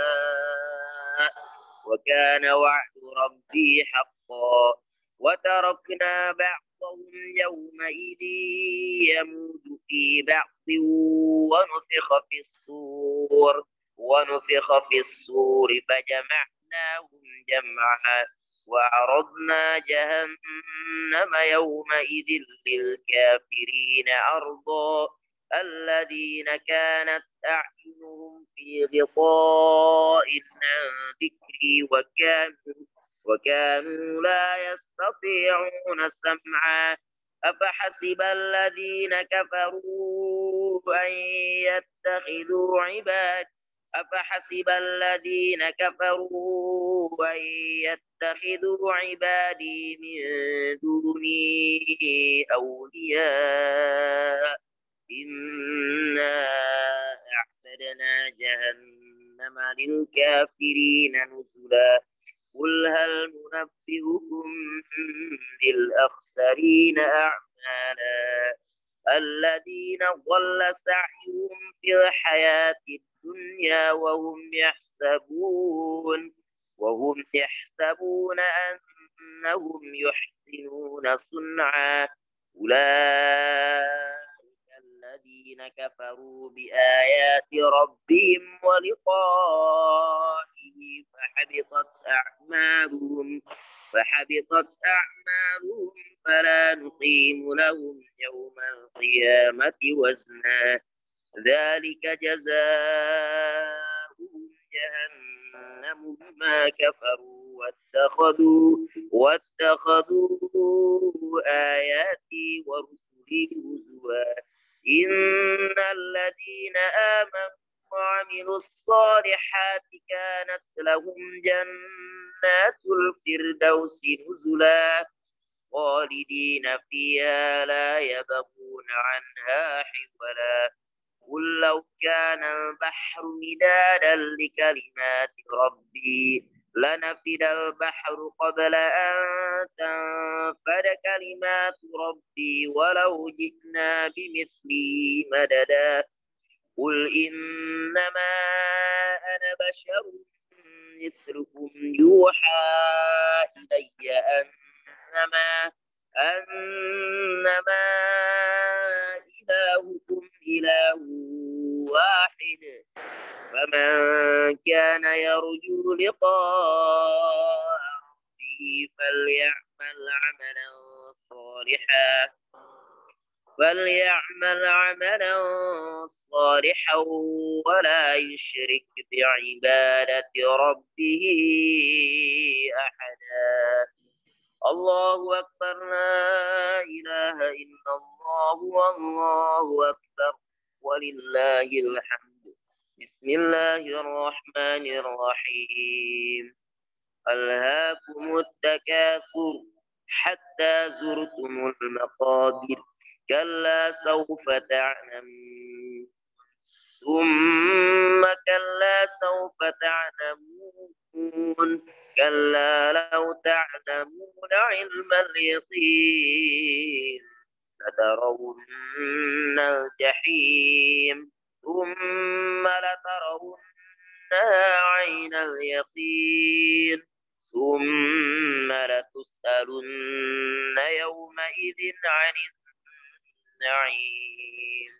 وكان وعد ربي حقا وتركنا بعضهم يومئذ يموج في بعض ونفخ في الصور فجمعناهم جمعا وعرضنا جهنم يومئذ للكافرين عرضا الذين كانت أعينهم في في غطاء عن ذكري وكانوا لا يستطيعون سمعا أفحسب الذين كفروا أن يتخذوا عبادي من دوني أولياء إنا أعتدنا جهنم للكافرين نزلا قل هل ننبئكم بالأخسرين أعمالا الذين ضل سعيهم في الحياة الدنيا وهم يحسبون أنهم يحسنون صنعا أولئك الذين كفروا بآيات ربهم ولقائه فحبطت أعمالهم فلا نقيم لهم يوم القيامة وزنا ذلك جزاؤهم جهنم بما كفروا واتخذوا آياتي ورسلي هزوا إن الذين آمنوا وعملوا الصالحات كانت لهم جنات الفردوس نزلا خالدين فيها لا يبغون عنها حولا قل لو كان البحر مدادا لكلمات ربي لنفد البحر قبل أن تنفد كلمات ربي ولو جئنا بمثله مددا قل إنما أنا بشر مثلكم يوحى إلي أنما إلهكم إله واحد فمن كان يرجو لقاء ربه فليعمل عملا صالحا ولا يشرك بعبادة ربه أحدا الله أكبر لا إله إلا الله والله أكبر ولله الحمد بسم الله الرحمن الرحيم ألهاكم التكاثر حتى زرتم المقابر كلا سوف تعلمون ثم كلا سوف تعلمون كلا لو تعلمون علم اليقين لترون الجحيم ثم لترونها عين اليقين ثم لتسألن يومئذ عن النعيم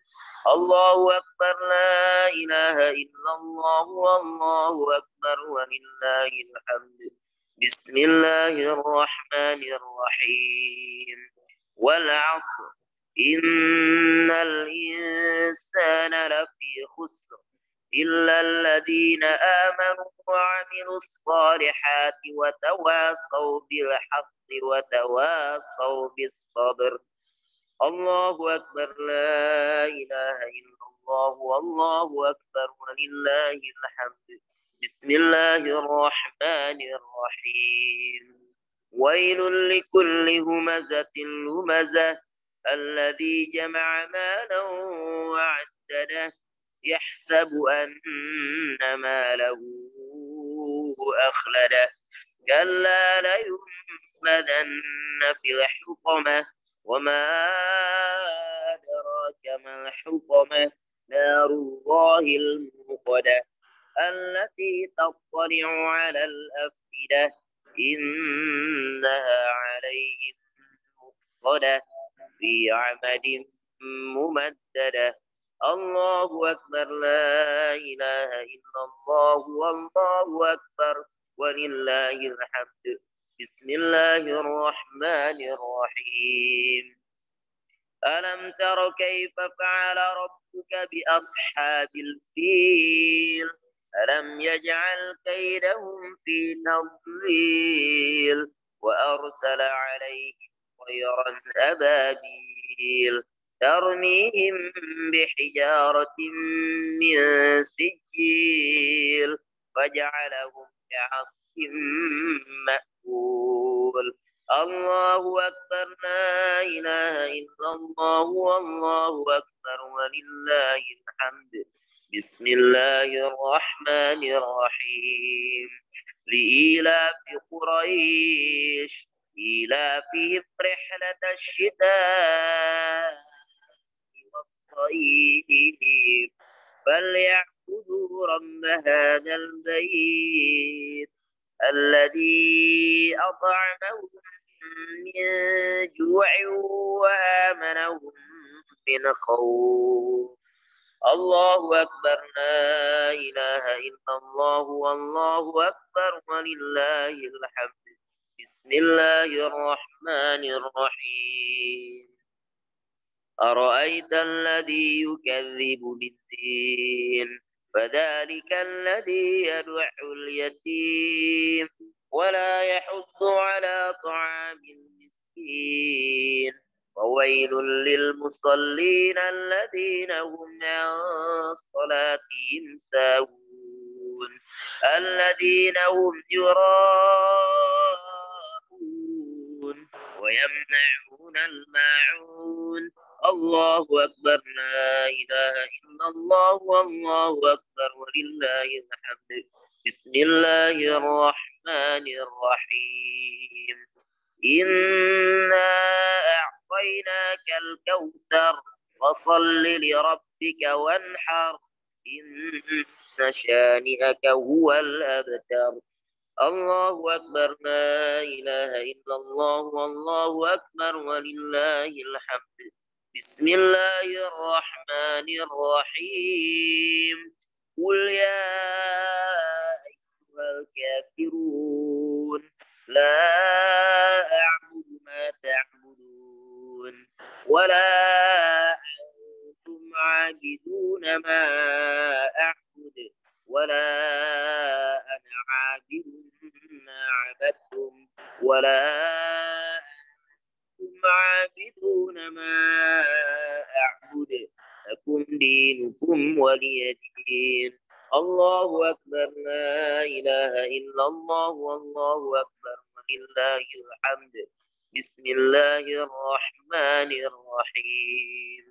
الله أكبر لا إله إلا الله والله أكبر ولله الحمد بسم الله الرحمن الرحيم والعصر إن الإنسان لفي خسر إلا الذين آمنوا وعملوا الصالحات وتواصوا بالحق وتواصوا بالصبر الله أكبر لا إله إلا الله والله أكبر ولله الحمد بسم الله الرحمن الرحيم ويل لكل همزة لمزة الذي جمع مالا وعدده يحسب أن ماله أخلده كلا لينبذن في الحطمة وما أدراك ما الحطمة نار الله الموقدة التي تطلع على الأفئدة إنها عليهم مؤصدة في عمد ممددة الله أكبر لا إله إلا الله والله أكبر ولله الحمد بسم الله الرحمن الرحيم ألم تر كيف فعل ربك بأصحاب الفيل ألم يجعل كيدهم في تضليل وأرسل عليهم طيرا أبابيل ترميهم بحجارة من سجيل فجعلهم كعصف مأكول الله أكبر لا إله إلا الله والله أكبر ولله الحمد بسم الله الرحمن الرحيم لإيلاف قريش إيلافهم رحلة الشتاء والصيف فليعبدوا رب هذا البيت الذي أطعمهم من جوع وآمنهم من خوف الله أكبر لا إله إلا الله والله أكبر ولله الحمد بسم الله الرحمن الرحيم أرأيت الذي يكذب بالدين فذلك الذي يدع اليتيم ولا يحض على طعام المسكين وويل للمصلين الذين هم عن صلاتهم ساهون الذين هم يراءون ويمنعون الماعون الله أكبر لا إله إلا الله والله أكبر ولله الحمد بسم الله الرحمن الرحيم إنا أعطيناك الكوثر فصل لربك وانحر إن شانئك هو الأبتر الله أكبر لا إله إلا الله والله أكبر ولله الحمد بسم الله الرحمن الرحيم قل يا أيها الكافرون لا أعبد ما تعبدون ولا أنتم عابدون ما أعبد ولا أنا عابد ما عبدتم ولا أنتم عابدون ما أعبد لكم دينكم ولي دين الله أكبر لا إله إلا الله والله أكبر ولله الحمد بسم الله الرحمن الرحيم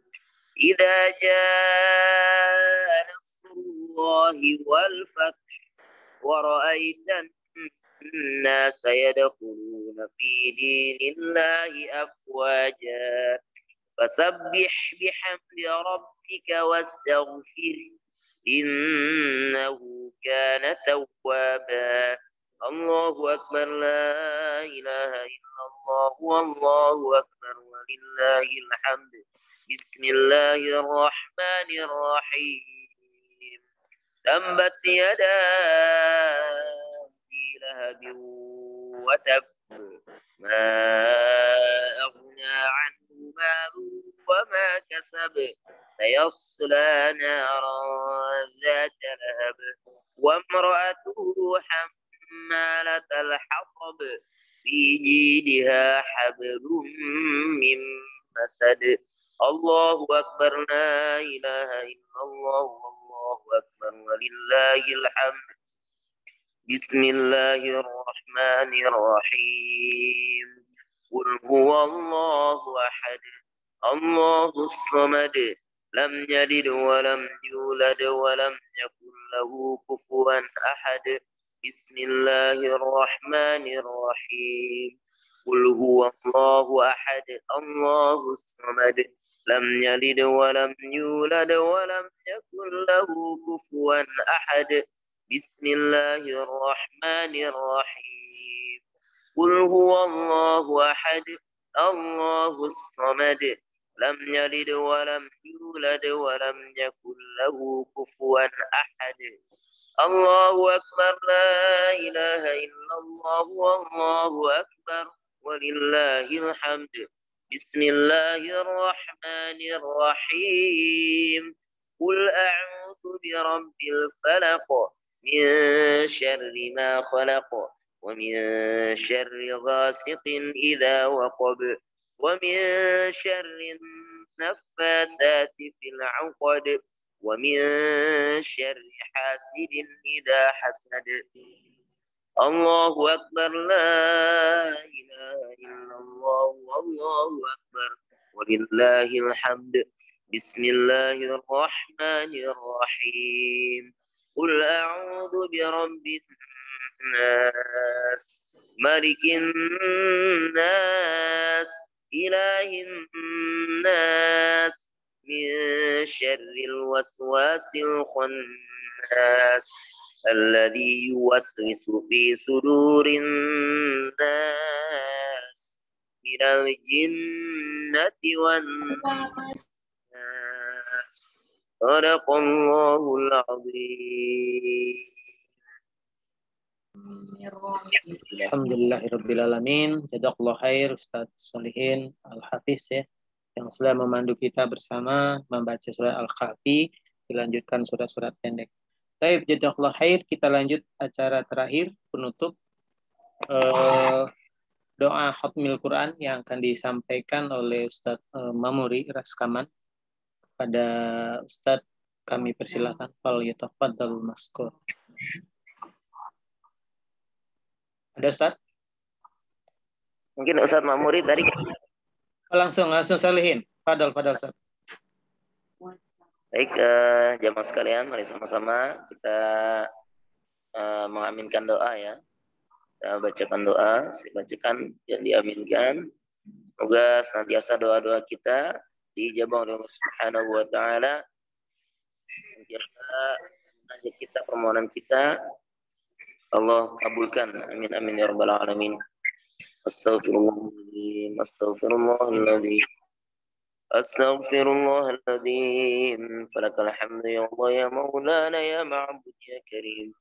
إذا جاء نصر الله والفتح ورأيت الناس يدخلون في دين الله أفواجا فسبح بحمد ربك واستغفره إنه كان توابا الله أكبر لا إله إلا الله والله أكبر ولله الحمد بسم الله الرحمن الرحيم تبت يدا أبي لهب وتب ما أغنى عنه ماله وما كسب سيصلى نارا ذات لهب وامرأته حمالة الحطب في جيدها حبل من مسد الله أكبر لا إله إلا الله والله أكبر ولله الحمد بسم الله الرحمن الرحيم قل هو الله أحد الله الصمد لم يلد ولم يولد ولم يكن له كفوا أحد بسم الله الرحمن الرحيم قل هو الله أحد الله الصمد لم يلد ولم يولد ولم يكن له كفوا أحد بسم الله الرحمن الرحيم قل هو الله أحد الله الصمد لم يلد ولم يولد ولم يكن له كفوا أحد الله أكبر لا إله إلا الله والله أكبر ولله الحمد بسم الله الرحمن الرحيم قل أعوذ برب الفلق من شر ما خلق ومن شر غاسق إذا وقب ومن شر النفاثات في العقد ومن شر حاسد إذا حسد الله أكبر لا إله إلا الله والله أكبر ولله الحمد بسم الله الرحمن الرحيم قل أعوذ برب الناس ملك الناس إله الناس من شر الوسواس الخناس الذي يوسوس في صدور الناس من الجنة والناس صدق الله العظيم. Alhamdulillahirrabbilalamin. Jazakallah khair Ustaz Solihin Al-Hafiz ya, yang sudah memandu kita bersama membaca surat Al-Kahfi, dilanjutkan surat-surat pendek. Baik, jazakallah khair. Kita lanjut acara terakhir penutup, doa khatmil Quran yang akan disampaikan oleh Ustaz Mamuri Raskaman. Kepada Ustaz kami persilakan, fal yatafaddal maskur. Ada Ustaz? Mungkin Ustaz Mamuri tadi. Langsung Salihin. Fadal Ustaz. Baik, jamaah sekalian, mari sama-sama kita mengaminkan doa ya. Kita bacakan doa, saya bacakan yang diaminkan. Semoga senantiasa doa-doa kita dijabah oleh Allah Subhanahu wa taala. Kita permohonan kita Allah kabulkan. Amin amin ya rabbal alamin. Astaghfirullahaladzim. Astaghfirullahaladzim. Astaghfirullahaladzim. Falakal hamdu ya Allah ya maulana ya ma'bud ya karim.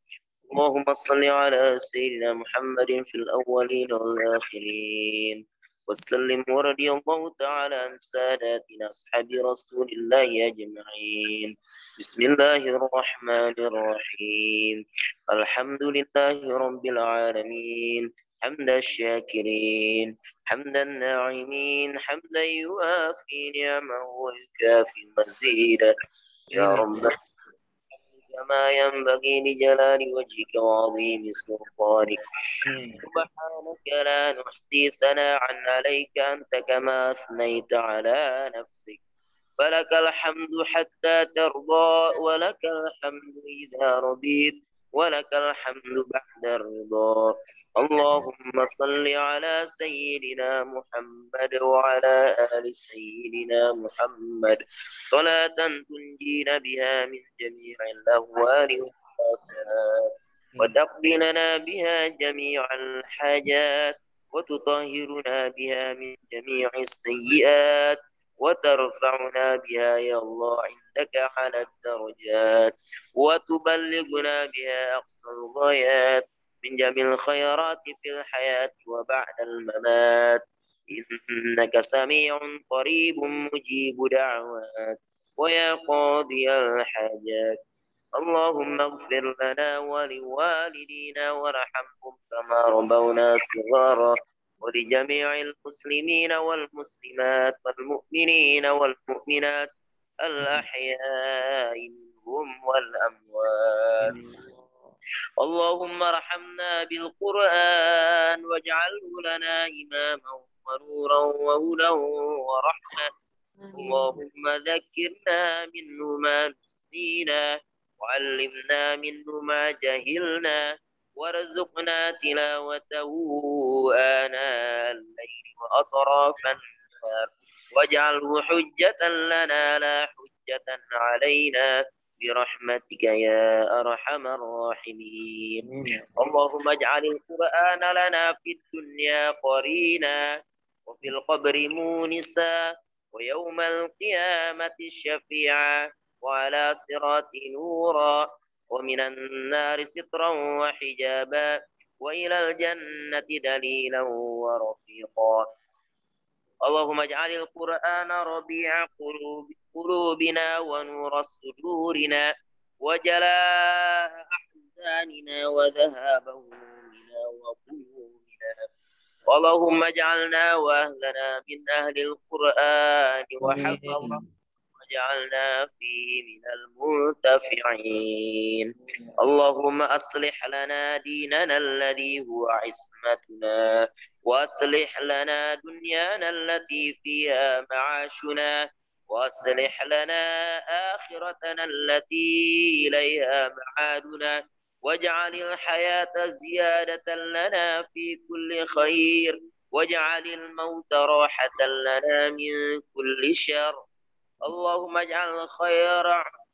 اللهم صل على سيدنا محمد في الأولين والآخرين وسلم ورضي الله تعالى عن ساداتنا أصحاب رسول الله أجمعين. بسم الله الرحمن الرحيم الحمد لله رب العالمين حمد الشاكرين حمد الناعمين حمدا يوافي نعمه ويكافي مزيدا يا رب كما ينبغي لجلال وجهك وعظيم سلطانك. سبحانك لا نحصي ثناء عليك أنت كما أثنيت على نفسك. فلك الحمد حتى ترضى ولك الحمد إذا رضيت ولك الحمد بعد الرضا. اللهم صل على سيدنا محمد وعلى آل سيدنا محمد صلاة تنجينا بها من جميع الأهوال والآفات وتقضي لنا بها جميع الحاجات وتطهرنا بها من جميع السيئات وترفعنا بها يا الله عندك على الدرجات وتبلغنا بها أقصى الغايات من جميع الخيرات في الحياة وبعد الممات. إنك سميع قريب مجيب دعوات ويا قاضي الحاجات. اللهم اغفر لنا ولوالدينا وارحمهم كما ربونا صغارا ولجميع المسلمين والمسلمات والمؤمنين والمؤمنات الأحياء منهم والأموات. اللهم ارحمنا بالقرآن واجعله لنا إماما ونورا وهدى ورحمة. اللهم ذكرنا منه ما نسينا وعلمنا منه ما جهلنا وارزقنا تلاوته آناء الليل وأطراف النهار واجعله حجة لنا لا حجة علينا برحمتك يا أرحم الراحمين. اللهم اجعل القرآن لنا في الدنيا قرينا وفي القبر مونسا ويوم القيامة الشفيعا وعلى صراط نورا ومن النار سترا وحجابا وإلى الجنة دليلا ورفيقا. اللهم اجعل القرآن ربيع قلوبنا ونور صدورنا وجلاء أحزاننا وذهاب همومنا وغمومنا. اللهم اجعلنا وأهلنا من أهل القرآن وحفظنا واجعلنا فيه من المنتفعين. اللهم أصلح لنا ديننا الذي هو عصمتنا، وأصلح لنا دنيانا التي فيها معاشنا، وأصلح لنا آخرتنا التي إليها معادنا، واجعل الحياة زيادة لنا في كل خير، واجعل الموت راحة لنا من كل شر. اللهم اجعل خير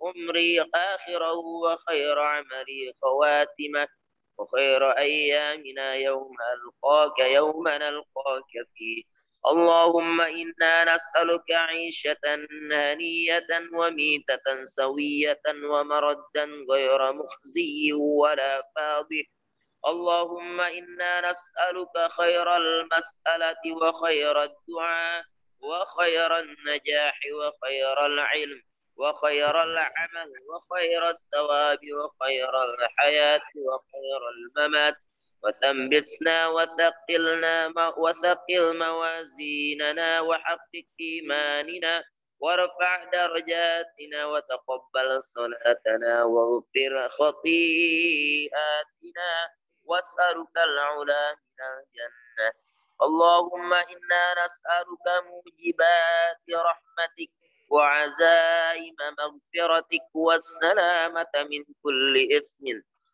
عمري آخره وخير عملي خواتمه وخير أيامنا يوم نلقاك فيه. اللهم إنا نسألك عيشة هنية وميتة سوية ومردا غير مخزي ولا فاضح. اللهم إنا نسألك خير المسألة وخير الدعاء وخير النجاح وخير العلم وخير العمل وخير الثواب وخير الحياة وخير الممات. وثبتنا وثقل موازيننا وحقق إيماننا وارفع درجاتنا وتقبل صلاتنا واغفر خطيئاتنا واسألك العلا من الجنة. اللهم إنا نسألك موجبات رحمتك وعزائم مغفرتك والسلامة من كل إثم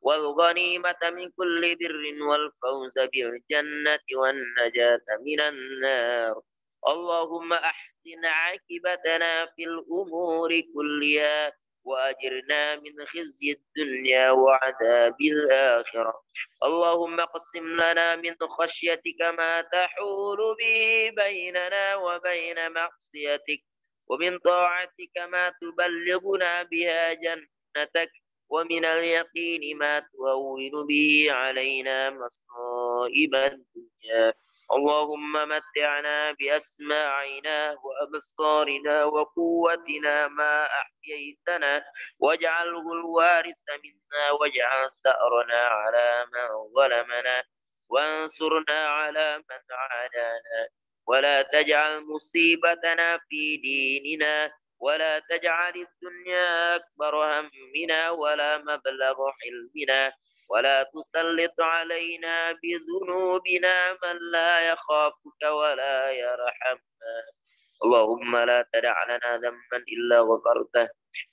والغنيمة من كل بر والفوز بالجنة والنجاة من النار. اللهم أحسن عاقبتنا في الأمور كلها وأجرنا من خزي الدنيا وعذاب الآخرة. اللهم اقسم لنا من خشيتك ما تحول به بيننا وبين معصيتك، ومن طاعتك ما تبلغنا بها جنتك، ومن اليقين ما تهون به علينا مصائب الدنيا. اللهم متعنا بأسماعنا وأبصارنا وقوتنا ما أحييتنا واجعله الوارث منا واجعل ثأرنا على من ظلمنا وانصرنا على من عادانا ولا تجعل مصيبتنا في ديننا ولا تجعل الدنيا أكبر همنا ولا مبلغ علمنا ولا تسلط علينا بذنوبنا من لا يخافك ولا يرحمنا. اللهم لا تدع لنا ذنبا إلا غفرته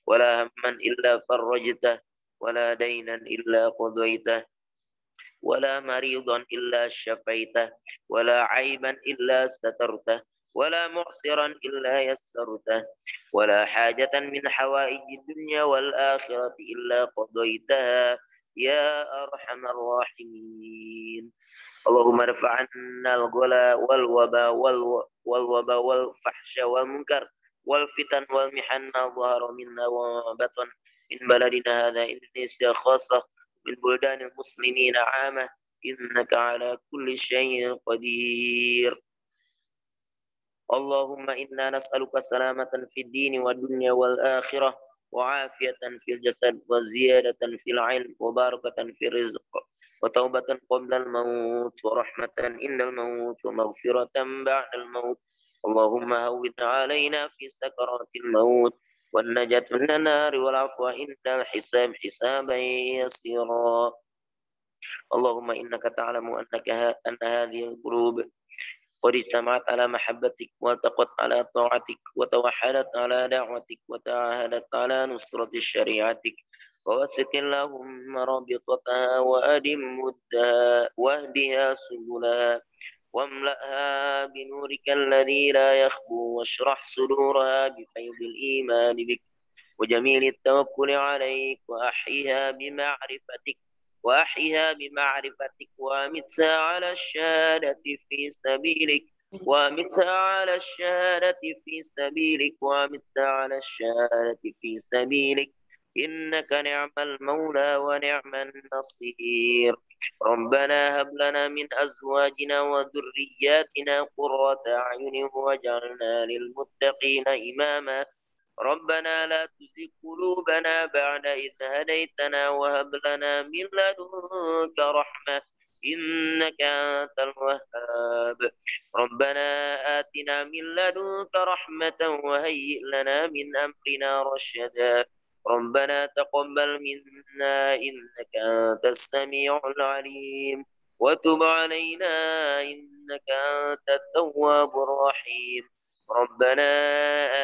ولا هما إلا فرجته ولا دينا إلا قضيته ولا مريضا إلا شفيته ولا عيبا إلا سترته ولا معسرا إلا يسرته ولا حاجة من حوائج الدنيا والآخرة إلا قضيتها يا أرحم الراحمين. اللهم ارفع عنا الغلا والوباء والفحش والمنكر والفتن والمحن ما ظهر منا وبطن من بلدنا هذا إندونيسيا خاصة من بلدان المسلمين عامة إنك على كل شيء قدير. اللهم إنا نسألك سلامة في الدين والدنيا والآخرة وعافية في الجسد وزيادة في العلم وبركة في الرزق وتوبة قبل الموت ورحمة عند الموت ومغفرة بعد الموت. اللهم هون علينا في سكرات الموت والنجاة من النار والعفو عند الحساب حسابا يسيرا. اللهم إنك تعلم أن هذه القلوب قد اجتمعت على محبتك والتقت على طاعتك وتوحدت على دعوتك وتعاهدت على نصرة شريعتك، ووثق اللهم رابطتها وأدم مدها واهدها سبلها واملأها بنورك الذي لا يخبو واشرح صدورها بفيض الإيمان بك وجميل التوكل عليك وأحيها بمعرفتك وأمتها على الشهادة في سبيلك إنك نعم المولى ونعم النصير. ربنا هب لنا من أزواجنا وذرياتنا قرة أعين واجعلنا للمتقين إماما ربنا لا تزغ قلوبنا بعد إذ هديتنا وهب لنا من لدنك رحمة إنك أنت الوهاب ربنا آتنا من لدنك رحمة وهيئ لنا من أمرنا رشدا ربنا تقبل منا إنك أنت السميع العليم وتب علينا إنك أنت التواب الرحيم ربنا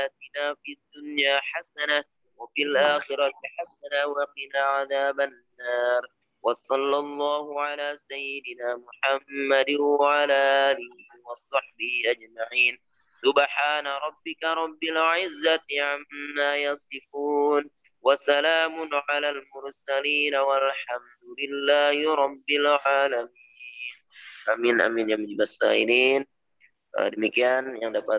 آتنا في الدنيا حسنة وفي الآخرة حسنة وقنا عذاب النار وصلى الله على سيدنا محمد وعلى آله وصحبه أجمعين سبحان ربك رب العزة عما يصفون وسلام على المرسلين والحمد لله رب العالمين. Amin amin ya mujibas sainin. Demikian yang dapat